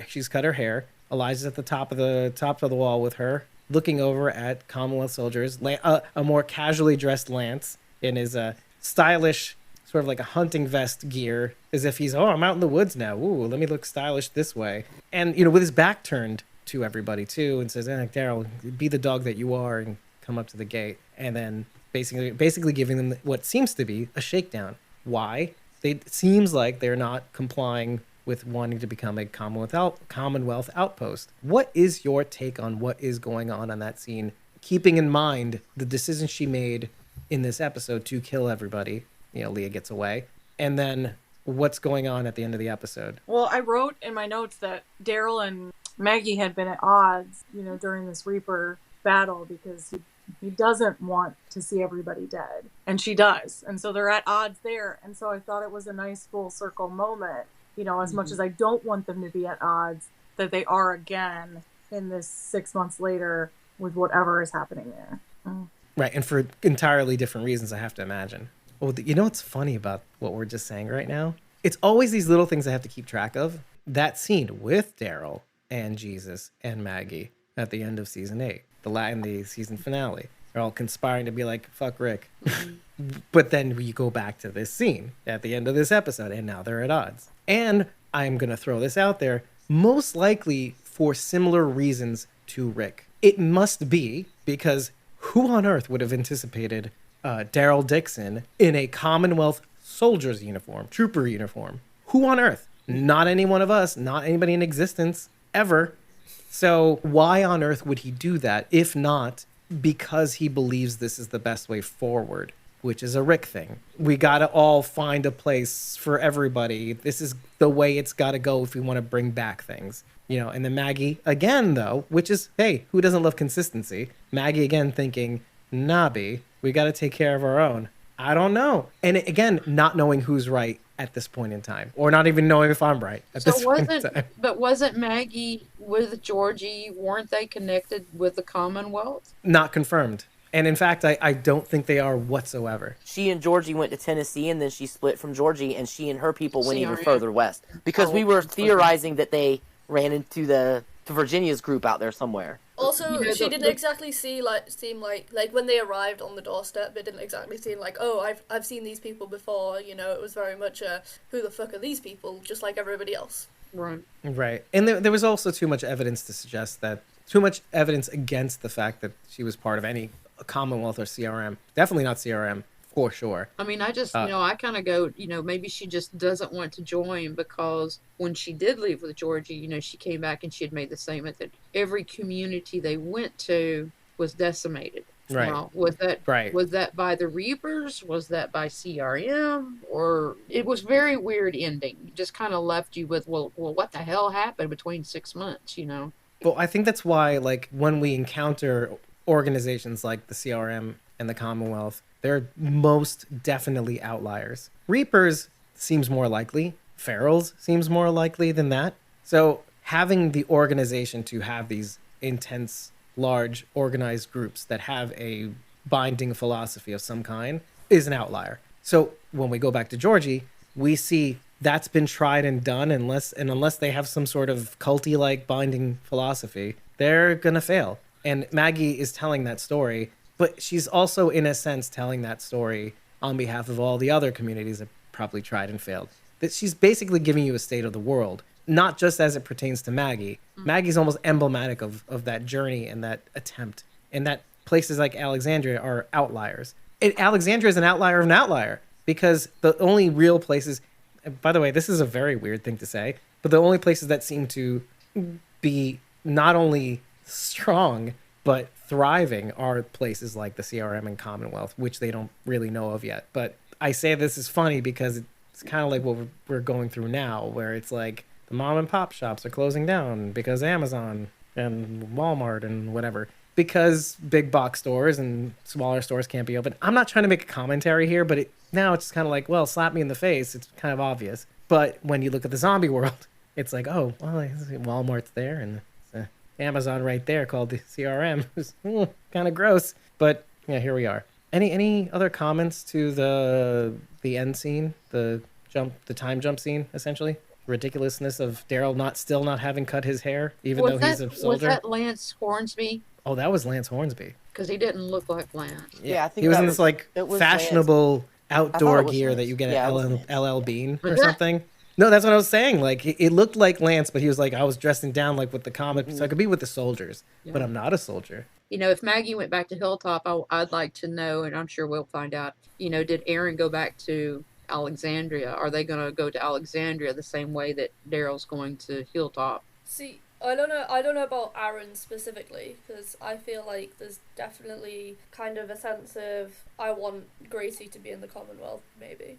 she's cut her hair. Elijah's at the top of the wall with her, looking over at Commonwealth soldiers. A more casually dressed Lance in his stylish, sort of like a hunting vest gear, as if he's, I'm out in the woods now. Ooh, let me look stylish this way. And with his back turned to everybody too, and says, Daryl, be the dog that you are, and come up to the gate. And then basically giving them what seems to be a shakedown. Why? It seems like they're not complying with wanting to become a Commonwealth outpost. What is your take on what is going on that scene, keeping in mind the decision she made in this episode to kill everybody? Leah gets away. And then what's going on at the end of the episode? Well, I wrote in my notes that Daryl and Maggie had been at odds, during this Reaper battle because he doesn't want to see everybody dead. And she does. And so they're at odds there. And so I thought it was a nice full circle moment, as much as I don't want them to be at odds, that they are again in this 6 months later with whatever is happening there. Right. And for entirely different reasons, I have to imagine. Well, what's funny about what we're just saying right now? It's always these little things I have to keep track of. That scene with Daryl and Jesus and Maggie at the end of season 8, the season finale. They're all conspiring to be like, fuck Rick. But then we go back to this scene at the end of this episode, and now they're at odds. And I'm going to throw this out there, most likely for similar reasons to Rick. It must be because who on earth would have anticipated Daryl Dixon in a Commonwealth soldier's uniform, trooper uniform. Who on earth? Not any one of us, not anybody in existence ever. So why on earth would he do that if not because he believes this is the best way forward, which is a Rick thing. We got to all find a place for everybody. This is the way it's got to go if we want to bring back things. You know, and then Maggie again, though, which is, hey, who doesn't love consistency? Maggie again thinking, Nobby, we got to take care of our own. I don't know. And again, not knowing who's right at this point in time, or not even knowing if I'm right at this point in time. But wasn't Maggie with Georgie, weren't they connected with the Commonwealth? Not confirmed. And in fact, I don't think they are whatsoever. She and Georgie went to Tennessee, and then she split from Georgie, and she and her people went even CRM. further west. Because we were theorizing that they ran into the Virginia's group out there somewhere. Also, You know, she the- didn't the- exactly seem like when they arrived on the doorstep, it didn't exactly seem like, oh, I've seen these people before. You know, it was very much a who the fuck are these people, just like everybody else. Right. Right. And there was also too much evidence to suggest that, too much evidence against the fact that she was part of any Commonwealth or CRM. Definitely not CRM, for sure. I mean, I just, I kind of go, maybe she just doesn't want to join because when she did leave with Georgie, she came back and she had made the statement that every community they went to was decimated. Right. Now, was that by the Reapers? Was that by CRM? Or it was very weird ending. It just kind of left you with, well, what the hell happened between 6 months, Well, I think that's why, like, when we encounter organizations like the CRM and the Commonwealth, they're most definitely outliers. Reapers seems more likely. Ferals seems more likely than that. So having the organization to have these intense, large, organized groups that have a binding philosophy of some kind is an outlier. So when we go back to Georgie, we see that's been tried and done, unless they have some sort of culty-like binding philosophy, they're gonna fail. And Maggie is telling that story, but she's also, in a sense, telling that story on behalf of all the other communities that probably tried and failed. That she's basically giving you a state of the world, not just as it pertains to Maggie. Maggie's almost emblematic of that journey and that attempt, and that places like Alexandria are outliers. And Alexandria is an outlier of an outlier, because the only real places, by the way, this is a very weird thing to say, but the only places that seem to be not only strong, but thriving are places like the CRM and Commonwealth, which they don't really know of yet. But I say this is funny because it's kind of like what we're going through now, where it's like the mom and pop shops are closing down because Amazon and Walmart and whatever, because big box stores and smaller stores can't be open. I'm not trying to make a commentary here, but now it's kind of like, well, slap me in the face. It's kind of obvious. But when you look at the zombie world, it's like, oh, well, Walmart's there and Amazon right there called the CRM. It's kind of gross, but yeah, here we are. Any other comments to the end scene, the time jump scene, essentially? Ridiculousness of Daryl still not having cut his hair, even though he's a soldier. Was that Lance Hornsby? Oh, that was Lance Hornsby. Because he didn't look like Lance. Yeah, I think he was that in this like it was fashionable outdoor it was gear Lance. that you get Yeah, at it was Lance. LL Bean or something. No, that's what I was saying. Like, it looked like Lance, but he was like, I was dressing down like with the comic, so I could be with the soldiers, but I'm not a soldier. If Maggie went back to Hilltop, I'd like to know, and I'm sure we'll find out, did Aaron go back to Alexandria? Are they going to go to Alexandria the same way that Daryl's going to Hilltop? See, I don't know about Aaron specifically, because I feel like there's definitely kind of a sense of, I want Gracie to be in the Commonwealth, maybe.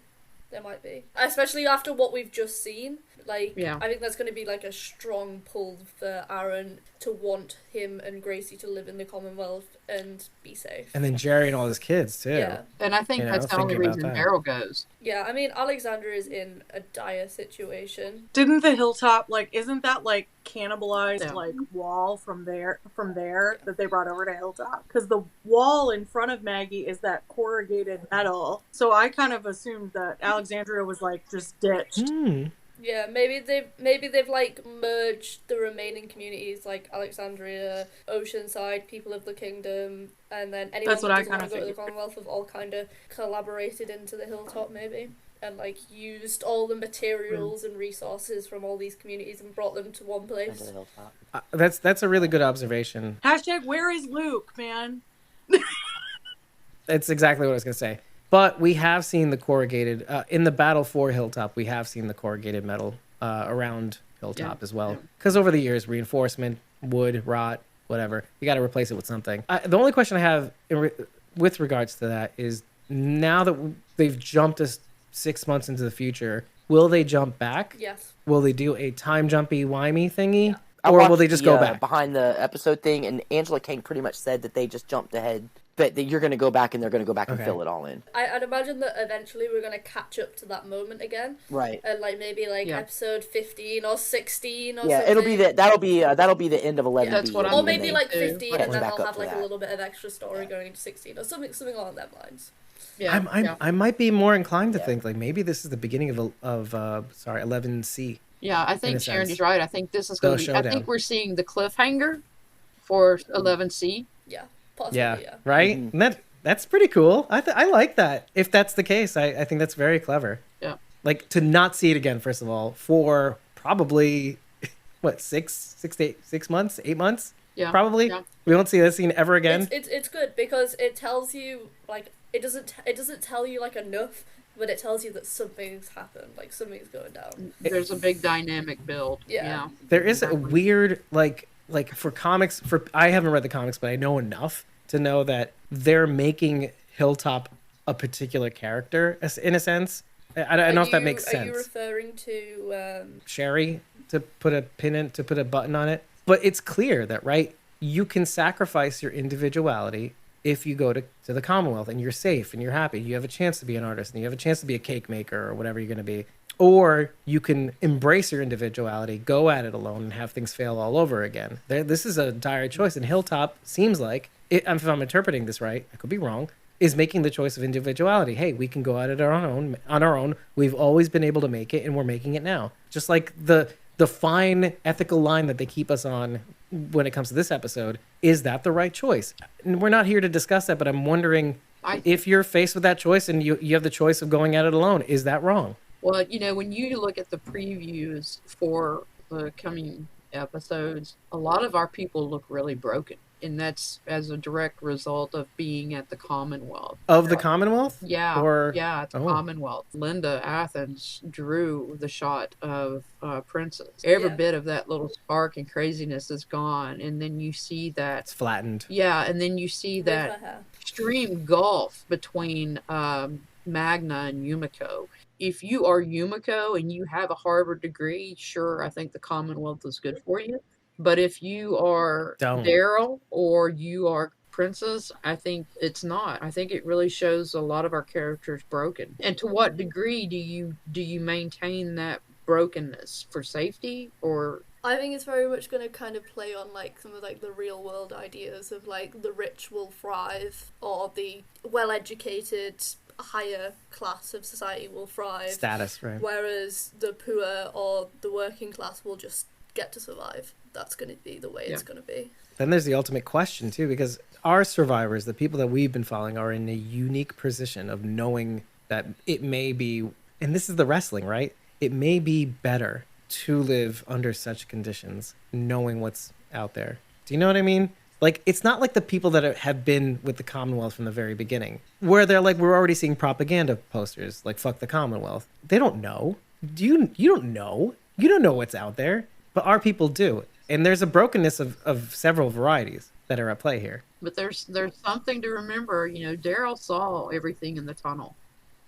There might be. Especially after what we've just seen. Like, Yeah. I think there's going to be, like, a strong pull for Aaron to want him and Gracie to live in the Commonwealth and be safe. And then Jerry and all his kids, too. Yeah. And I think that's the only thinking about reason that. Daryl goes. Yeah, I mean, Alexandra is in a dire situation. Didn't the hilltop isn't that cannibalized Yeah. wall from there that they brought over to Hilltop? Because the wall in front of Maggie is that corrugated metal. So I kind of assumed that Alexandria was just ditched. Yeah, maybe they've like merged the remaining communities like Alexandria, Oceanside, People of the Kingdom, and then anyone That's what who I doesn't want kinda to go to the figured. Commonwealth have all kind of collaborated into the Hilltop maybe, and like used all the materials and resources from all these communities and brought them to one Into place. the hilltop. That's a really good observation. Hashtag where is Luke, man? That's exactly what I was going to say. But we have seen the corrugated in the battle for Hilltop. We have seen the corrugated metal around Hilltop as well. Because over the years, reinforcement, wood, rot, whatever, you got to replace it with something. The only question I have with regards to that is now that they've jumped us 6 months into the future, will they jump back? Yes. Will they do a time jumpy wimey thingy? Yeah. Or will they just go back? Behind the episode thing, and Angela Kang pretty much said that they just jumped ahead, that you're going to go back and they're going to go back and fill it all in. I'd imagine that eventually we're going to catch up to that moment again. Right. And like maybe like episode 15 or 16 or something. Yeah, it'll be that'll be the end of 11. That's what I'm Or maybe like 15 and then back I'll up have to like that. a little bit of extra story going into 16 or something along them lines. Yeah, I might be more inclined to think like maybe this is the beginning of 11C. yeah. I in think a Sharon sense. is right. I think this is going to be. I showdown. think we're seeing the cliffhanger for 11C. Yeah. Possibly, Yeah, right. And that's pretty cool. I like that. If that's the case, I think that's very clever. Yeah. Like to not see it again. First of all, for probably what 6 months, 8 months. Yeah. Probably. Yeah. We won't see this scene ever again. It's good because it tells you like it doesn't tell you like enough, but it tells you that something's happened, like something's going down. There's a big dynamic build. Yeah. There is a weird like for comics. I haven't read the comics, but I know enough to know that they're making Hilltop a particular character in a sense. I don't know if that makes sense. Are you referring to Sherry, to put a pin in, to put a button on it? But it's clear that, right, you can sacrifice your individuality if you go to the Commonwealth and you're safe and you're happy. You have a chance to be an artist and you have a chance to be a cake maker or whatever you're going to be. Or you can embrace your individuality, go at it alone, and have things fail all over again. This is a dire choice. And Hilltop seems like, if I'm interpreting this right, I could be wrong, is making the choice of individuality. Hey, we can go at it on our own. We've always been able to make it, and we're making it now. Just like the fine ethical line that they keep us on when it comes to this episode, is that the right choice? And we're not here to discuss that, but I'm wondering if you're faced with that choice and you have the choice of going at it alone, is that wrong? Well, when you look at the previews for the coming episodes, a lot of our people look really broken. And that's as a direct result of being at the Commonwealth. Of the Commonwealth? Yeah, at the Commonwealth. Linda Athens drew the shot of Princess. Every bit of that little spark and craziness is gone, and then you see that It's flattened. Yeah, and then you see that extreme gulf between Magna and Yumiko. If you are Yumiko and you have a Harvard degree, sure, I think the Commonwealth is good for you. But if you are Daryl or you are Princess, I think it's not. I think it really shows a lot of our characters broken. And to what degree do you maintain that brokenness for safety or? I think it's very much going to kind of play on like some of like the real world ideas of like the rich will thrive or the well educated higher class of society will thrive. Status, right? Whereas the poor or the working class will just get to survive. That's going to be the way it's going to be. Then there's the ultimate question too, because our survivors, the people that we've been following, are in a unique position of knowing that it may be, and this is the wrestling, right? It may be better to live under such conditions, knowing what's out there. Do you know what I mean? Like, it's not like the people that have been with the Commonwealth from the very beginning, where they're like, we're already seeing propaganda posters, like, fuck the Commonwealth. They don't know. You don't know. You don't know what's out there. But our people do. And there's a brokenness of several varieties that are at play here. But there's something to remember. Daryl saw everything in the tunnel.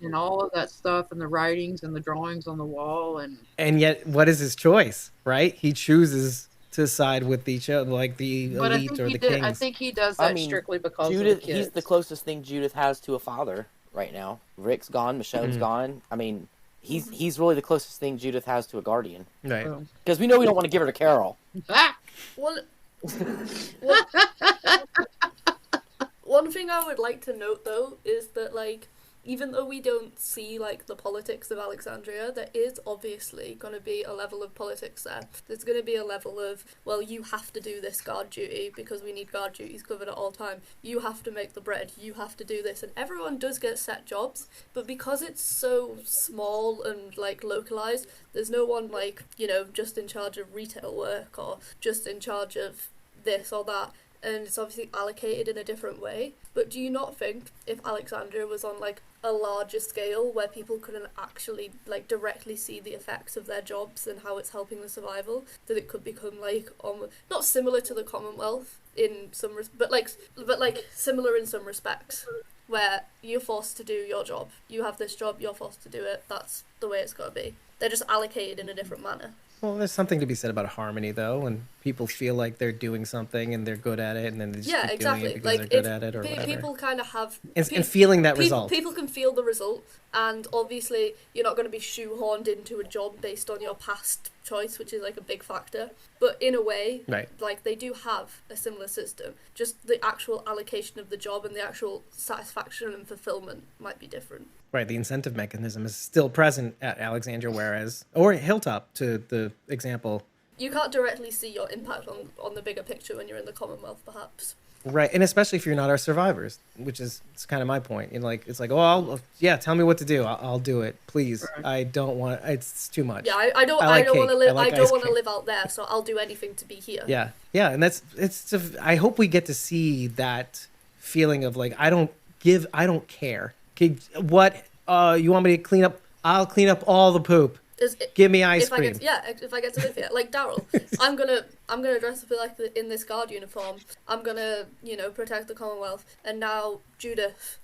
And all of that stuff and the writings and the drawings on the wall. And yet, what is his choice, right? He chooses to side with the elite or the kings. I think he does that strictly because Judith, of the kids. He's the closest thing Judith has to a father right now. Rick's gone, Michonne's gone. I mean, he's really the closest thing Judith has to a guardian. Right. Because we know we don't want to give her to Carol. One thing I would like to note though is that like even though we don't see like the politics of Alexandria, there is obviously going to be a level of politics there. There's going to be a level of, well, you have to do this guard duty because we need guard duties covered at all time. You have to make the bread. You have to do this. And everyone does get set jobs, but because it's so small and like localized, there's no one like, just in charge of retail work or just in charge of this or that. and it's obviously allocated in a different way. But do you not think if Alexandria was on like a larger scale where people couldn't actually like directly see the effects of their jobs and how it's helping the survival, that it could become like not similar to the Commonwealth in some but like similar in some respects, where you're forced to do your job. You have this job, you're forced to do it. That's the way it's got to be. They're just allocated in a different manner. Well, there's something to be said about harmony, though, when people feel like they're doing something and they're good at it, and then they just keep doing it because like they're good at it or whatever. People kind of have... And feeling that result. People can feel the result, and obviously you're not going to be shoehorned into a job based on your past choice, which is like a big factor. But in a way, right, like they do have a similar system. Just the actual allocation of the job and the actual satisfaction and fulfillment might be different. Right, the incentive mechanism is still present at Alexandria, or Hilltop, to the example. You can't directly see your impact on the bigger picture when you're in the Commonwealth, perhaps. Right, and especially if you're not our survivors, which is it's kind of my point. It's like, oh, tell me what to do. I'll do it, please. Right. I don't want. It's too much. Yeah, I don't want to live. I don't want to live out there, so I'll do anything to be here. Yeah, and I hope we get to see that feeling of like I don't care. Okay, what you want me to clean up? I'll clean up all the poop. Give me ice cream. If I get to live here, like Daryl, I'm gonna dress up like in this guard uniform. I'm gonna, protect the Commonwealth. And now Judith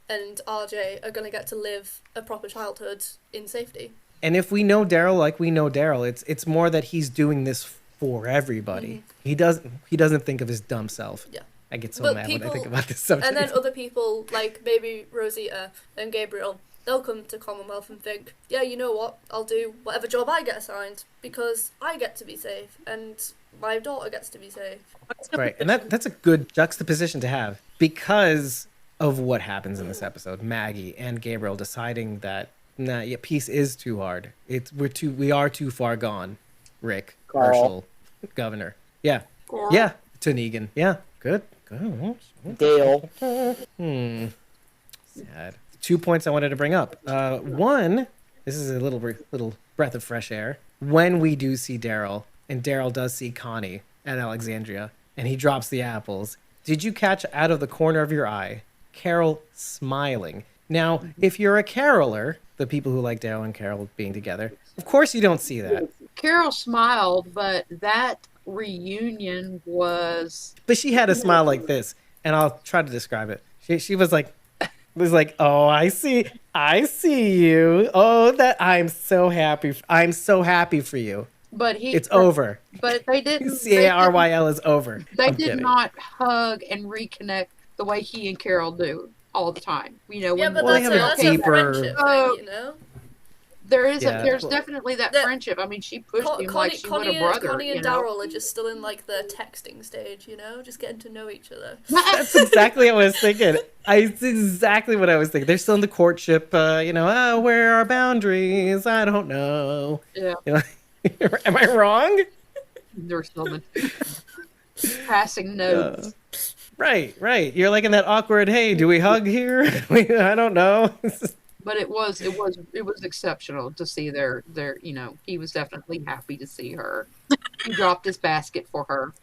and RJ are gonna get to live a proper childhood in safety. And if we know Daryl like we know Daryl, it's more that he's doing this for everybody. Mm-hmm. He doesn't think of his dumb self. Yeah. I get so mad when I think about this subject. And then other people, like maybe Rosita and Gabriel, they'll come to Commonwealth and think, yeah, you know what, I'll do whatever job I get assigned because I get to be safe and my daughter gets to be safe. Right, and that's a good juxtaposition to have because of what happens in this episode. Maggie and Gabriel deciding that, peace is too hard. We are too far gone. Rick, Herschel, Governor. Yeah, Carl. Yeah, to Negan. Yeah, good. Dale. Sad. 2 points I wanted to bring up. One, this is a little breath of fresh air. When we do see Daryl, and Daryl does see Connie at Alexandria, and he drops the apples, did you catch out of the corner of your eye Carol smiling? Now, if you're a caroler, the people who like Daryl and Carol being together, of course you don't see that. Carol smiled, but that reunion was... But she had a smile like this, and I'll try to describe it. She was like, oh, I see you. Oh, that I'm so happy for you. But it's over. But they didn't. CARYL is over. They did not hug and reconnect the way he and Carol do all the time. But that's a friendship thing, There's definitely that friendship. I mean, she pushed him like she would a brother. Connie and Daryl are just still in like the texting stage, just getting to know each other. That's exactly what I was thinking. It's exactly what I was thinking. They're still in the courtship. Where are boundaries? I don't know. Yeah. Am I wrong? They're still passing notes. Right. You're like in that awkward. Hey, do we hug here? I don't know. But it was exceptional to see their he was definitely happy to see her. He dropped his basket for her.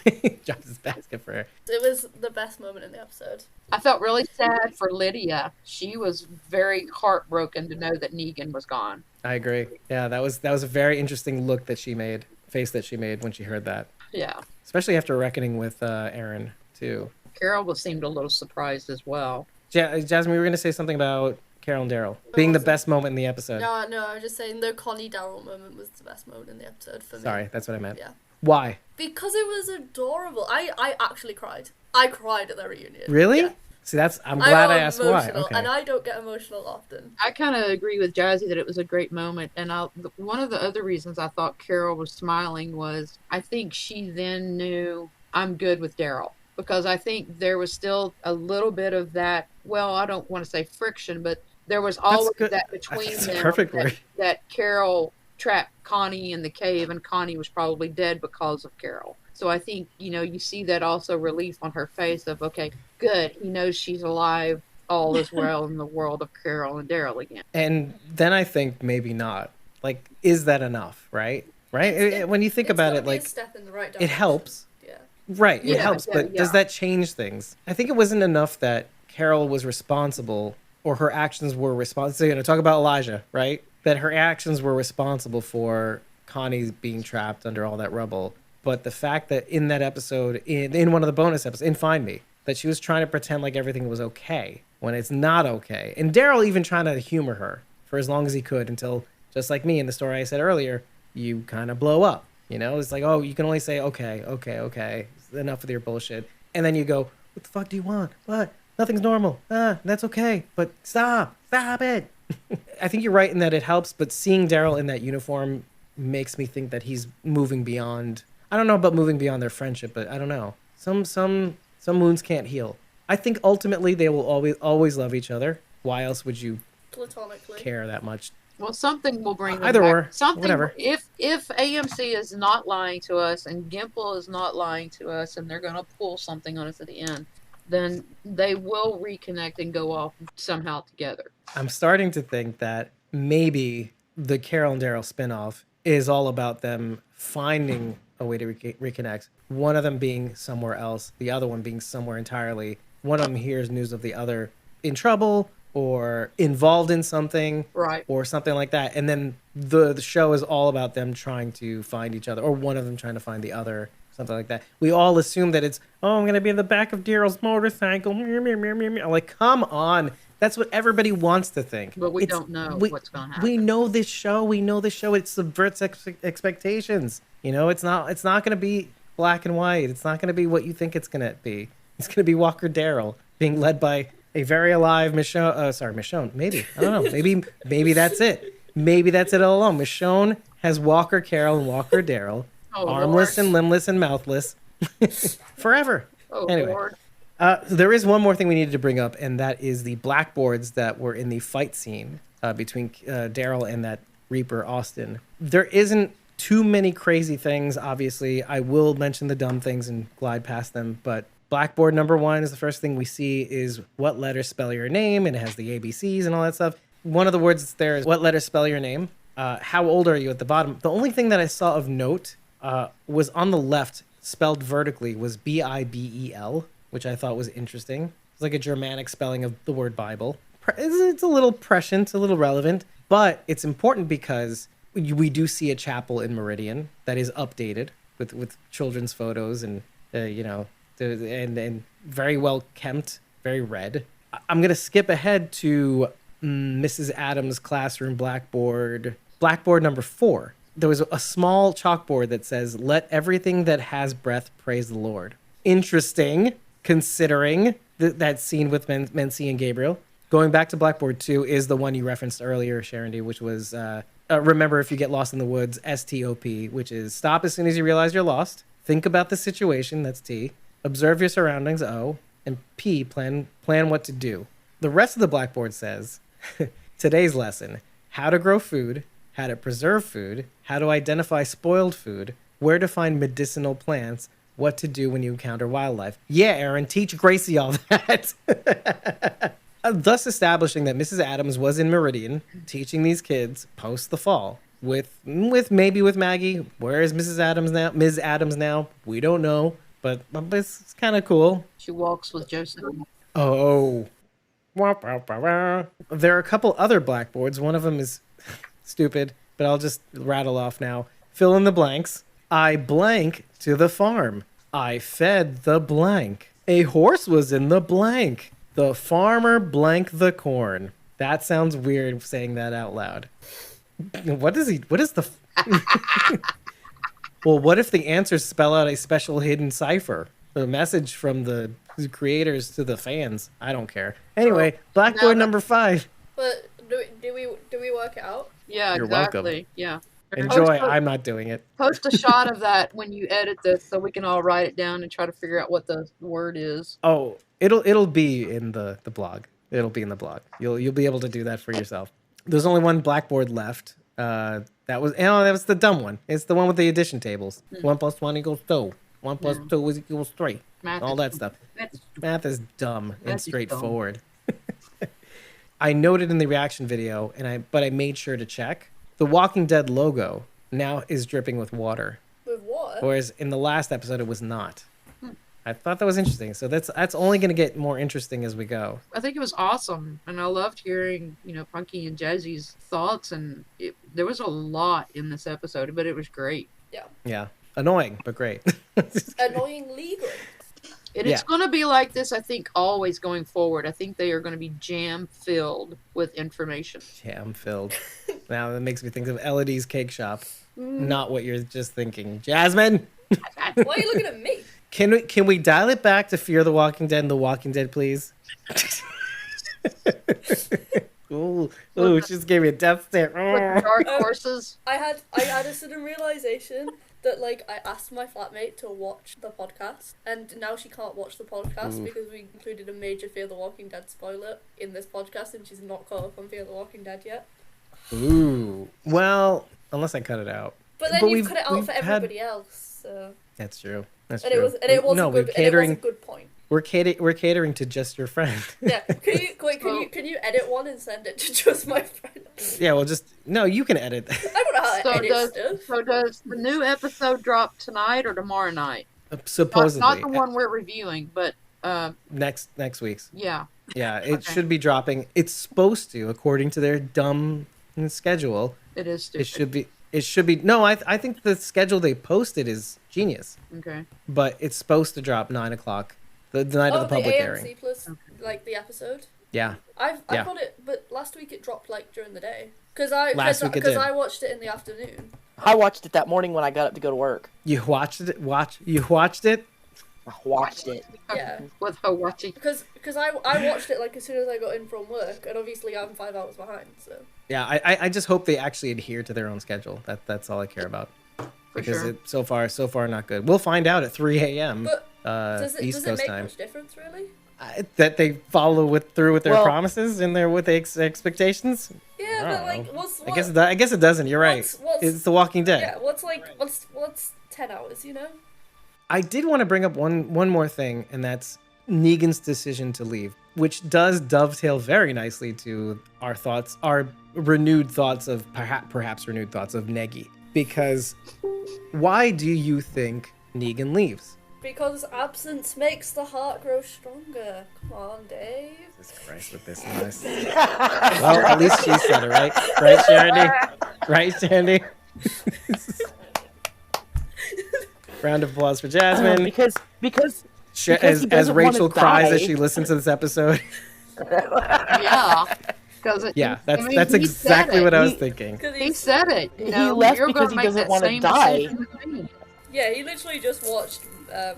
He dropped his basket for her. It was the best moment in the episode. I felt really sad for Lydia. She was very heartbroken to know that Negan was gone. I agree. Yeah, that was a very interesting face that she made when she heard that. Yeah. Especially after reckoning with Aaron too. Carol seemed a little surprised as well. Jasmine, we were going to say something about Carol and Daryl being the best moment in the episode. No, I was just saying the Connie Daryl moment was the best moment in the episode for me. Sorry, that's what I meant. Yeah. Why? Because it was adorable. I actually cried. I cried at their reunion. Really? Yeah. See, I'm glad I asked why. Okay. And I don't get emotional often. I kind of agree with Jazzy that it was a great moment. And one of the other reasons I thought Carol was smiling was I think she then knew I'm good with Daryl. Because I think there was still a little bit of that, well, I don't want to say friction, but there was always that between them. Perfect word. That Carol trapped Connie in the cave and Connie was probably dead because of Carol. So I think, you see that also relief on her face of, okay, good. He knows she's alive. All is well in the world of Carol and Daryl again. And then I think maybe not. Like, is that enough, right? Right? When you think about it, like, a step in the right direction. it helps. Yeah. Right, it Yeah, helps, yeah, but does yeah. that change things? I think it wasn't enough that Carol was responsible or her actions were responsible. You know, talk about Elijah, right? That her actions were responsible for Connie being trapped under all that rubble. But the fact that in that episode, in one of the bonus episodes, in Find Me, that she was trying to pretend like everything was okay when it's not okay. And Daryl even trying to humor her for as long as he could until, just like me in the story I said earlier, you kind of blow up. You know, it's like, oh, you can only say, okay, okay, okay. Enough with your bullshit. And then you go, what the fuck do you want? What? Nothing's normal. That's okay. But stop it. I think you're right in that it helps, but seeing Daryl in that uniform makes me think that he's moving beyond. I don't know about moving beyond their friendship, but I don't know. Some wounds can't heal. I think ultimately they will always love each other. Why else would you Platonically. care that much? Well, something will bring them Either back. or, Something, whatever. If AMC is not lying to us and Gimple is not lying to us, and they're going to pull something on us at the end, then they will reconnect and go off somehow together. I'm starting to think that maybe the Carol and Daryl spinoff is all about them finding a way to reconnect. One of them being somewhere else, the other one being somewhere entirely. One of them hears news of the other in trouble or involved in something, Right. or something like that. And then the show is all about them trying to find each other, or one of them trying to find the other, something like that. We all assume that it's, oh, I'm going to be in the back of Daryl's motorcycle. Like, come on. That's what everybody wants to think. But we don't know what's going to happen. We know this show. It subverts expectations. You know, it's not going to be black and white. It's not going to be what you think it's going to be. It's going to be Walker Daryl being led by a very alive Michonne. Michonne. Maybe. I don't know. Maybe that's it. Maybe that's it all along. Michonne has Walker Carol and Walker Daryl, armless and limbless and mouthless, forever. Anyway. Lord. There is one more thing we needed to bring up, and that is the blackboards that were in the fight scene between Daryl and that Reaper, Austin. There isn't too many crazy things, obviously. I will mention the dumb things and glide past them, but blackboard number 1 is the first thing we see is what letters spell your name, and it has the ABCs and all that stuff. One of the words that's there is what letters spell your name. How old are you at the bottom? The only thing that I saw of note was on the left, spelled vertically, was Bibel, which I thought was interesting. It's like a Germanic spelling of the word Bible. It's a little prescient, a little relevant, but it's important because we do see a chapel in Meridian that is updated with children's photos and, and very well kempt, very red. I'm going to skip ahead to Mrs. Adams' classroom blackboard number 4. There was a small chalkboard that says, "Let everything that has breath praise the Lord." Interesting, considering that scene with Mency and Gabriel. Going back to Blackboard 2 is the one you referenced earlier, Sharon D, which was, remember if you get lost in the woods, STOP, which is stop as soon as you realize you're lost. Think about the situation, that's T. Observe your surroundings, O. And P, plan what to do. The rest of the Blackboard says, today's lesson, how to grow food, how to preserve food, how to identify spoiled food, where to find medicinal plants, what to do when you encounter wildlife. Yeah, Aaron, teach Gracie all that. Thus establishing that Mrs. Adams was in Meridian, teaching these kids post the fall. With maybe with Maggie. Where is Mrs. Adams now? Ms. Adams now? We don't know, but it's kind of cool. She walks with Joseph. Oh. There are a couple other blackboards. One of them is stupid, but I'll just rattle off now. Fill in the blanks. I blank to the farm. I fed the blank. A horse was in the blank. The farmer blank the corn. That sounds weird saying that out loud. What is the... Well, what if the answers spell out a special hidden cipher? The message from the creators to the fans. I don't care. Anyway, blackboard number 5. But do we work it out? Yeah, You're exactly. welcome. Yeah. Enjoy. I'm not doing it. Post a shot of that when you edit this so we can all write it down and try to figure out what the word is. Oh, it'll be in the blog. It'll be in the blog. You'll be able to do that for yourself. There's only one blackboard left. That was the dumb one. It's the one with the addition tables. 1 + 1 = 2. 1 + 2 = 3. All that stuff. Math is dumb and straightforward. I noted in the reaction video, but I made sure to check. The Walking Dead logo now is dripping with water. With what? Whereas in the last episode, it was not. I thought that was interesting. So that's only going to get more interesting as we go. I think it was awesome, and I loved hearing, Punky and Jazzy's thoughts, and there was a lot in this episode, but it was great. Yeah. Annoying, but great. Annoyingly great. It's going to be like this, I think, always going forward. I think they are going to be jam-filled with information. Jam-filled. Now that makes me think of Elodie's Cake Shop. Not what you're just thinking. Jasmine! Why are you looking at me? Can we dial it back to Fear the Walking Dead and The Walking Dead, please? Ooh, she just gave me a death stare. With dark horses. I had a sudden realization that I asked my flatmate to watch the podcast, and now she can't watch the podcast because we included a major Fear the Walking Dead spoiler in this podcast, and she's not caught up on Fear the Walking Dead yet. Ooh, well, unless I cut it out. But then you cut it out for everybody else. So. That's true. And it was a good point. We're catering to just your friend. Yeah. Can you edit one and send it to just my friend? Yeah, well, you can edit. I don't know how to edit stuff. So does the new episode drop tonight or tomorrow night? Supposedly. Not the one we're reviewing, but next week's. Yeah. Yeah, it should be dropping. It's supposed to, according to their dumb schedule. It is stupid. It should be. No, I think the schedule they posted is genius. Okay. But it's supposed to drop 9:00, the night of the public airing. AMC plus, the episode. Yeah. I got it, but last week it dropped during the day. Because I watched it in the afternoon. I watched it that morning when I got up to go to work. You watched it? You watched it? I watched it. Yeah. With her watching. Because I watched it as soon as I got in from work, and obviously I'm 5 hours behind, so. Yeah, I just hope they actually adhere to their own schedule. That's all I care about. Because so far not good. We'll find out at 3 a.m. But East Coast time. Much difference, really? That they follow through with their promises and with the expectations. Yeah, but what's I guess it doesn't. You're right. It's The Walking Dead. Yeah, what's 10 hours? I did want to bring up one more thing, and that's Negan's decision to leave, which does dovetail very nicely to our renewed thoughts of perhaps renewed thoughts of Negi. Because why do you think Negan leaves? Because absence makes the heart grow stronger. Come on, Dave. Jesus Christ with this mess. Well, at least she said it, right? Right, Sharondy? Right, Sharondy? Round of applause for Jasmine. Because as Rachel cries as she listens to this episode. Yeah. That's exactly what I was thinking. He said it. He left because he doesn't want to die. Yeah, he literally just watched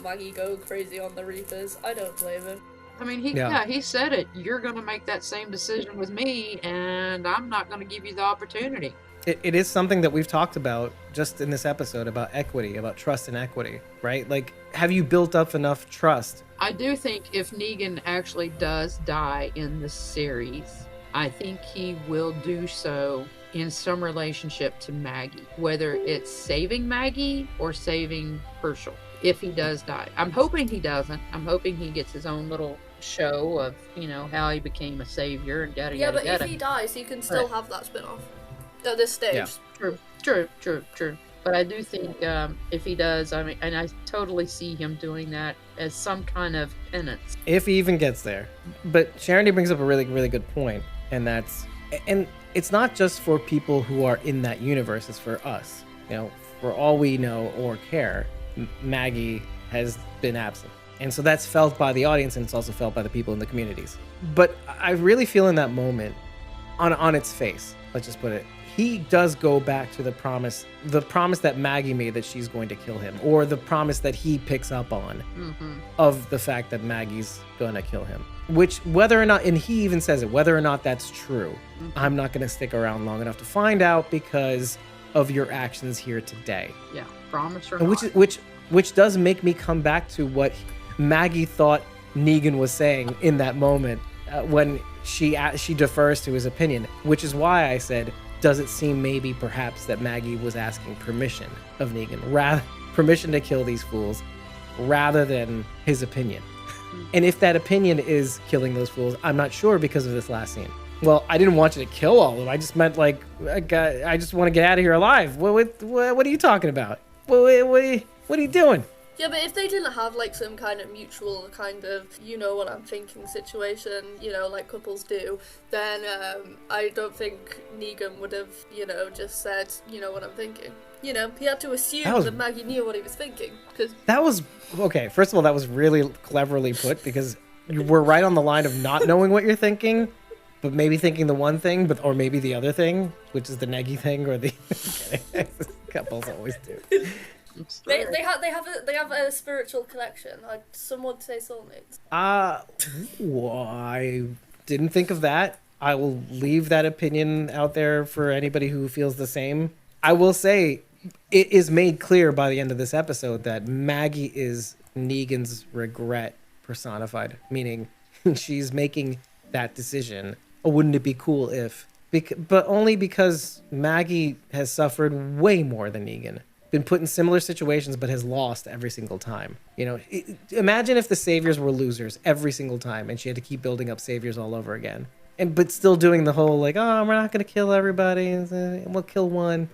Maggie go crazy on the Reapers. I don't blame him. I mean, he said it. You're going to make that same decision with me, and I'm not going to give you the opportunity. It is something that we've talked about just in this episode about equity, about trust and equity, right? Have you built up enough trust? I do think if Negan actually does die in the series, I think he will do so in some relationship to Maggie, whether it's saving Maggie or saving Herschel, if he does die. I'm hoping he doesn't. I'm hoping he gets his own little show of, how he became a savior and yada, yada, yada. Yeah, but if he dies, he can still have that spin-off at this stage. Yeah. True. But I do think if he does, and I totally see him doing that as some kind of penance. If he even gets there. But Sharondy brings up a really, really good point, and it's not just for people who are in that universe, it's for us. For all we know or care, Maggie has been absent. And so that's felt by the audience, and it's also felt by the people in the communities. But I really feel in that moment, on its face, let's just put it, he does go back to the promise that Maggie made that she's going to kill him, or the promise that he picks up on of the fact that Maggie's going to kill him. Which, whether or not, and he even says it, whether or not that's true, I'm not going to stick around long enough to find out because of your actions here today. Yeah, promise or and not. Which does make me come back to what Maggie thought Negan was saying in that moment when she defers to his opinion, which is why I said, does it seem maybe perhaps that Maggie was asking permission of Negan, permission to kill these fools, rather than his opinion? And if that opinion is killing those fools, I'm not sure because of this last scene. Well, I didn't want you to kill all of them. I just meant I just want to get out of here alive. What are you talking about? What are you doing? Yeah, but if they didn't have like some kind of mutual kind of you know what I'm thinking situation, you know, like couples do, then I don't think Negan would have, you know, just said, you know what I'm thinking. You know, he had to assume that Maggie knew what he was thinking. Cause that was okay. First of all, that was really cleverly put because you were right on the line of not knowing what you're thinking, but maybe thinking the one thing, but or maybe the other thing, which is the neggy thing or the couples always do. They have a spiritual connection. Like some would say soulmates. I didn't think of that. I will leave that opinion out there for anybody who feels the same. I will say it is made clear by the end of this episode that Maggie is Negan's regret personified, meaning she's making that decision. Oh, wouldn't it be cool if? But only because Maggie has suffered way more than Negan. Been put in similar situations, but has lost every single time. You know, imagine if the saviors were losers every single time, and she had to keep building up saviors all over again, but still doing the whole like, oh, we're not gonna kill everybody, we'll kill one,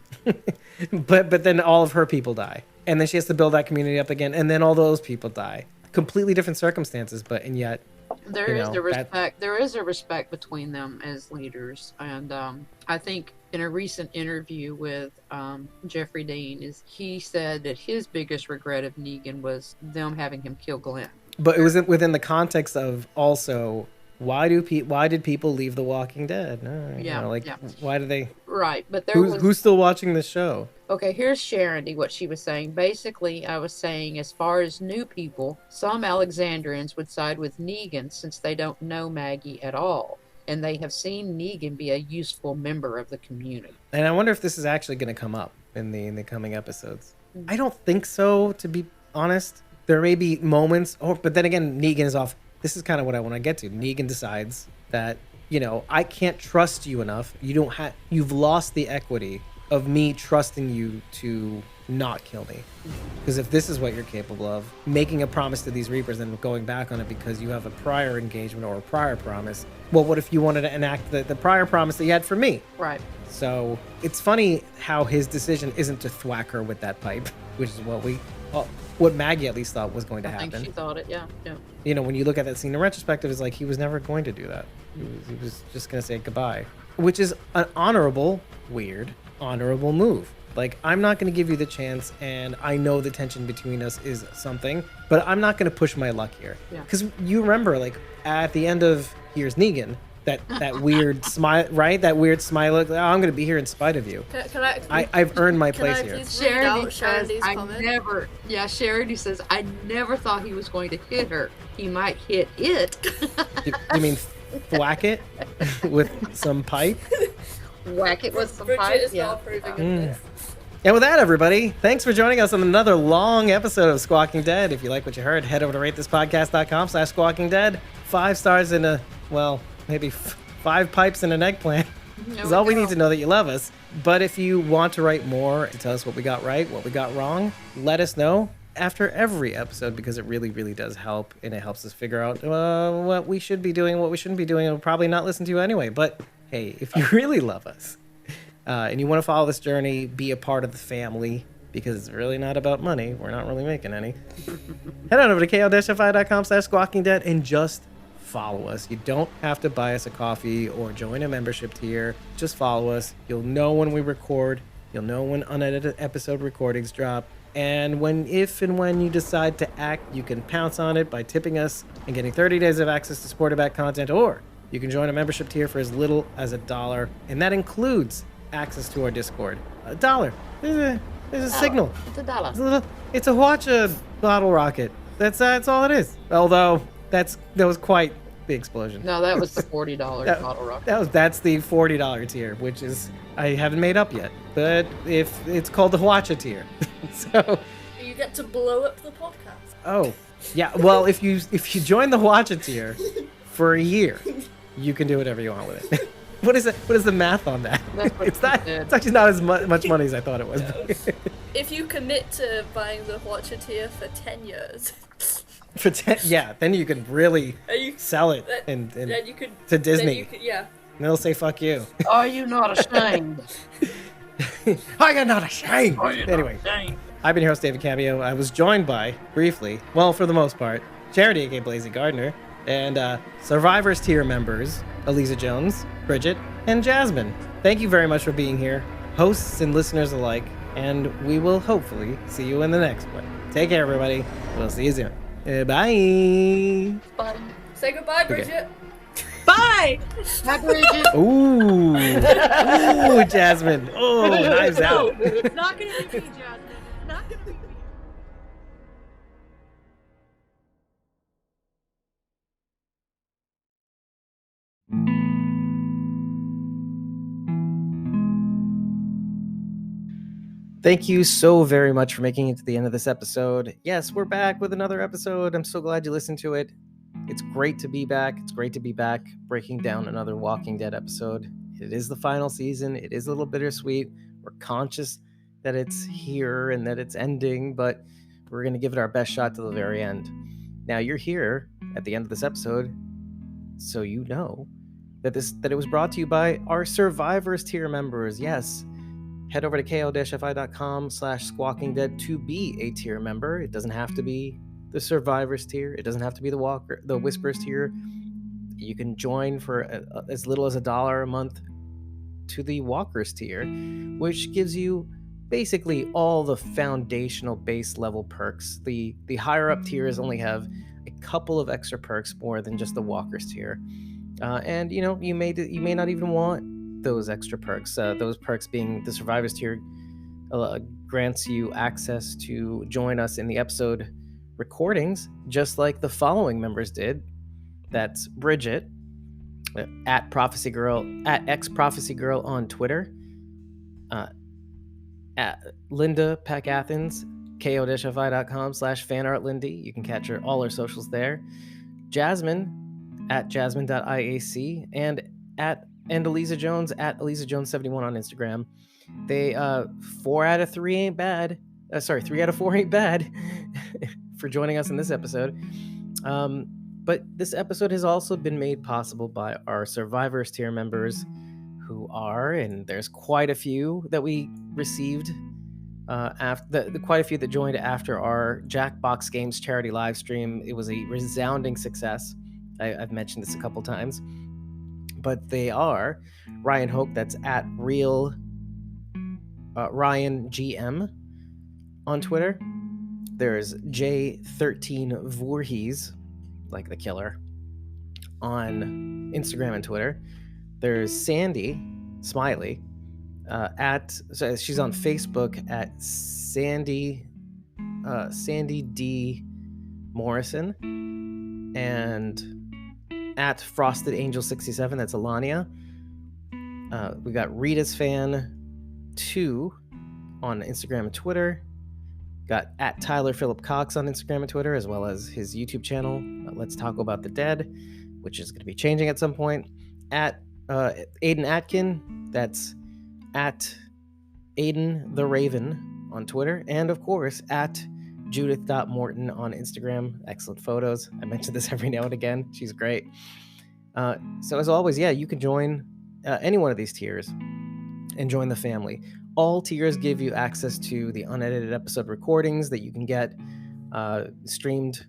but then all of her people die, and then she has to build that community up again, and then all those people die. Completely different circumstances, and yet. There is a respect between them as leaders, and I think in a recent interview with Jeffrey Dean, he said that his biggest regret of Negan was them having him kill Glenn. But it was within the context of also why did people leave The Walking Dead? Why do they? Right, but who's still watching this show? Okay, here's Sharondy, what she was saying. Basically, I was saying as far as new people, some Alexandrians would side with Negan since they don't know Maggie at all, and they have seen Negan be a useful member of the community. And I wonder if this is actually going to come up in the coming episodes. I don't think so, to be honest. There may be moments, but then again, Negan is off. This is kind of what I want to get to. Negan decides that, you know, I can't trust you enough. You've lost the equity of me trusting you to not kill me. Because if this is what you're capable of, making a promise to these Reapers and going back on it because you have a prior engagement or a prior promise, well, what if you wanted to enact the prior promise that you had for me? Right. So it's funny how his decision isn't to thwack her with that pipe, which is what Maggie at least thought was going to happen. I think she thought it, yeah. You know, when you look at that scene in retrospective, it's like he was never going to do that. He was just going to say goodbye, which is an honorable move. Like, I'm not going to give you the chance, and I know the tension between us is something, but I'm not going to push my luck here. Because you remember, like, at the end of Here's Negan, that weird smile, right? That weird smile. Like, oh, I'm going to be here in spite of you. I've earned my place here. Charity says, Charity says, I never thought he was going to hit her. He might hit it. You mean thwack it with some pipe? Whack it with some Bridget pipe? is not approving of this. And with that, everybody, thanks for joining us on another long episode of Squawking Dead. If you like what you heard, head over to ratethispodcast.com/Squawking Dead. 5 stars in maybe 5 pipes and an eggplant. Is all we need to know that you love us. But if you want to write more to tell us what we got right, what we got wrong, let us know after every episode, because it really, really does help, and it helps us figure out what we should be doing, what we shouldn't be doing, and we'll probably not listen to you anyway. But hey, if you really love us and you want to follow this journey, be a part of the family, because it's really not about money. We're not really making any. Head on over to ko-fi.com/squawkingdead and just follow us. You don't have to buy us a coffee or join a membership tier. Just follow us. You'll know when we record. You'll know when unedited episode recordings drop. And if and when you decide to act, you can pounce on it by tipping us and getting 30 days of access to Sporterback content, or you can join a membership tier for as little as $1, and that includes access to our Discord. $1. There's a signal. It's $1. It's a watch a bottle rocket. That's all it is. Although that was quite the explosion. No, that was the $40 bottle rocket. That's the $40 tier, which is I haven't made up yet. But if it's called the watch a tier, so you get to blow up the podcast. Oh, yeah. Well, if you join the watch a tier for a year, you can do whatever you want with it. What is the math on that? It's actually not as much money as I thought it was. If you commit to buying the Watcher tier for 10 years. For 10, yeah, then you could really sell it to Disney. Yeah. And they'll say, fuck you. Are you not ashamed? Are you not ashamed? Anyway, I've been your host, David Cameo. I was joined by, briefly, well, for the most part, Charity, aka Blazy Gardner, and Survivors tier members, Eliza Jones, Bridget, and Jasmine. Thank you very much for being here, hosts and listeners alike, and we will hopefully see you in the next one. Take care, everybody. We'll see you soon. Bye. Bye. Say goodbye, Bridget. Bye. Hi, Bridget. Ooh. Ooh, Jasmine. Oh, knives out. It's not gonna be me, Jasmine. It's not gonna be me. Thank you so very much for making it to the end of this episode. Yes, we're back with another episode. I'm so glad you listened to it. It's great to be back. It's great to be back breaking down another Walking Dead episode. It is the final season. It is a little bittersweet. We're conscious that it's here and that it's ending, but we're going to give it our best shot to the very end. Now, you're here at the end of this episode, so you know that it was brought to you by our Survivors tier members. Yes. Head over to ko-fi.com/squawkingdead to be a tier member. It doesn't have to be the Survivors tier. It doesn't have to be the Whisperers tier. You can join for as little as $1 a month to the Walkers tier, which gives you basically all the foundational base level perks. The higher up tiers only have a couple of extra perks more than just the Walkers tier, and you know you may not even want those extra perks. Those perks being the Survivors tier grants you access to join us in the episode recordings, just like the following members did. That's Bridget, at Prophecy Girl, at X Prophecy Girl on Twitter, at Linda Peck Athens, ko-fi.com/fanartlindy. You can catch all her socials there. Jasmine, at jasmine.iac, and Eliza Jones at ElizaJones71 on Instagram. They 4 out of 3 ain't bad. 3 out of 4 ain't bad for joining us in this episode. But this episode has also been made possible by our Survivors tier members, who are, and there's quite a few that we received after quite a few that joined after our Jackbox Games charity live stream. It was a resounding success. I've mentioned this a couple times. But they are Ryan Hoke, that's at real Ryan GM on Twitter. There's J13 Voorhees, like the killer, on Instagram and Twitter. There's Sandy Smiley, she's on Facebook at Sandy D Morrison, and at Frosted Angel 67, that's Alania. We got Rita's Fan 2 on Instagram and Twitter. Got at Tyler Phillip Cox on Instagram and Twitter, as well as his YouTube channel, Let's Talk About the Dead, which is going to be changing at some point. At Aiden Atkin, that's at Aiden the Raven on Twitter, and of course at Judith.Morton on Instagram. Excellent photos. I mention this every now and again. She's great. So as always, yeah, you can join any one of these tiers and join the family. All tiers give you access to the unedited episode recordings that you can get streamed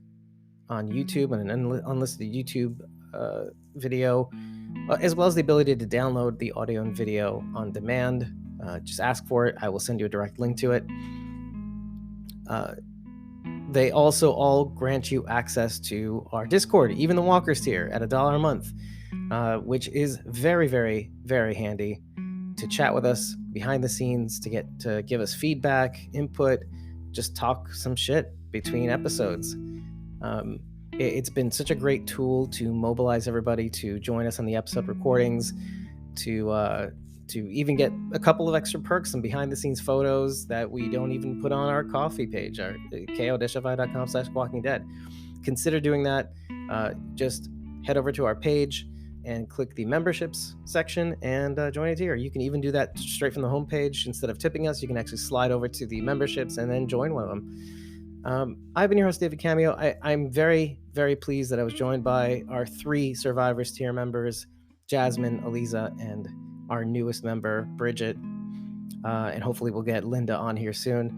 on YouTube and an unlisted YouTube video, as well as the ability to download the audio and video on demand. Just ask for it. I will send you a direct link to it. They also all grant you access to our Discord, even the Walkers tier, at $1 a month, which is very, very, very handy to chat with us behind the scenes, to give us feedback, input, just talk some shit between episodes. It's been such a great tool to mobilize everybody to join us on the episode recordings, to even get a couple of extra perks and behind the scenes photos that we don't even put on our coffee page, our ko-fi.com/walkingdead. Consider doing that. Just head over to our page and click the memberships section and join a tier. You can even do that straight from the homepage. Instead of tipping us, you can actually slide over to the memberships and then join one of them. I've been your host, David Cameo. I'm very, very pleased that I was joined by our 3 Survivors tier members, Jasmine, Eliza, and our newest member, Bridget. And hopefully we'll get Linda on here soon.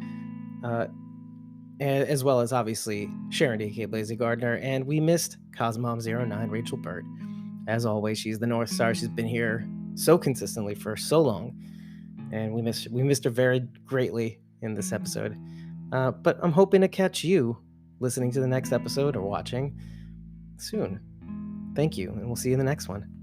as well as obviously Sharon D.K. Blazy Gardner, and we missed Cosmom09 Rachel Bird. As always, she's the North Star. She's been here so consistently for so long, and we missed her very greatly in this episode. But I'm hoping to catch you listening to the next episode or watching soon. Thank you, and we'll see you in the next one.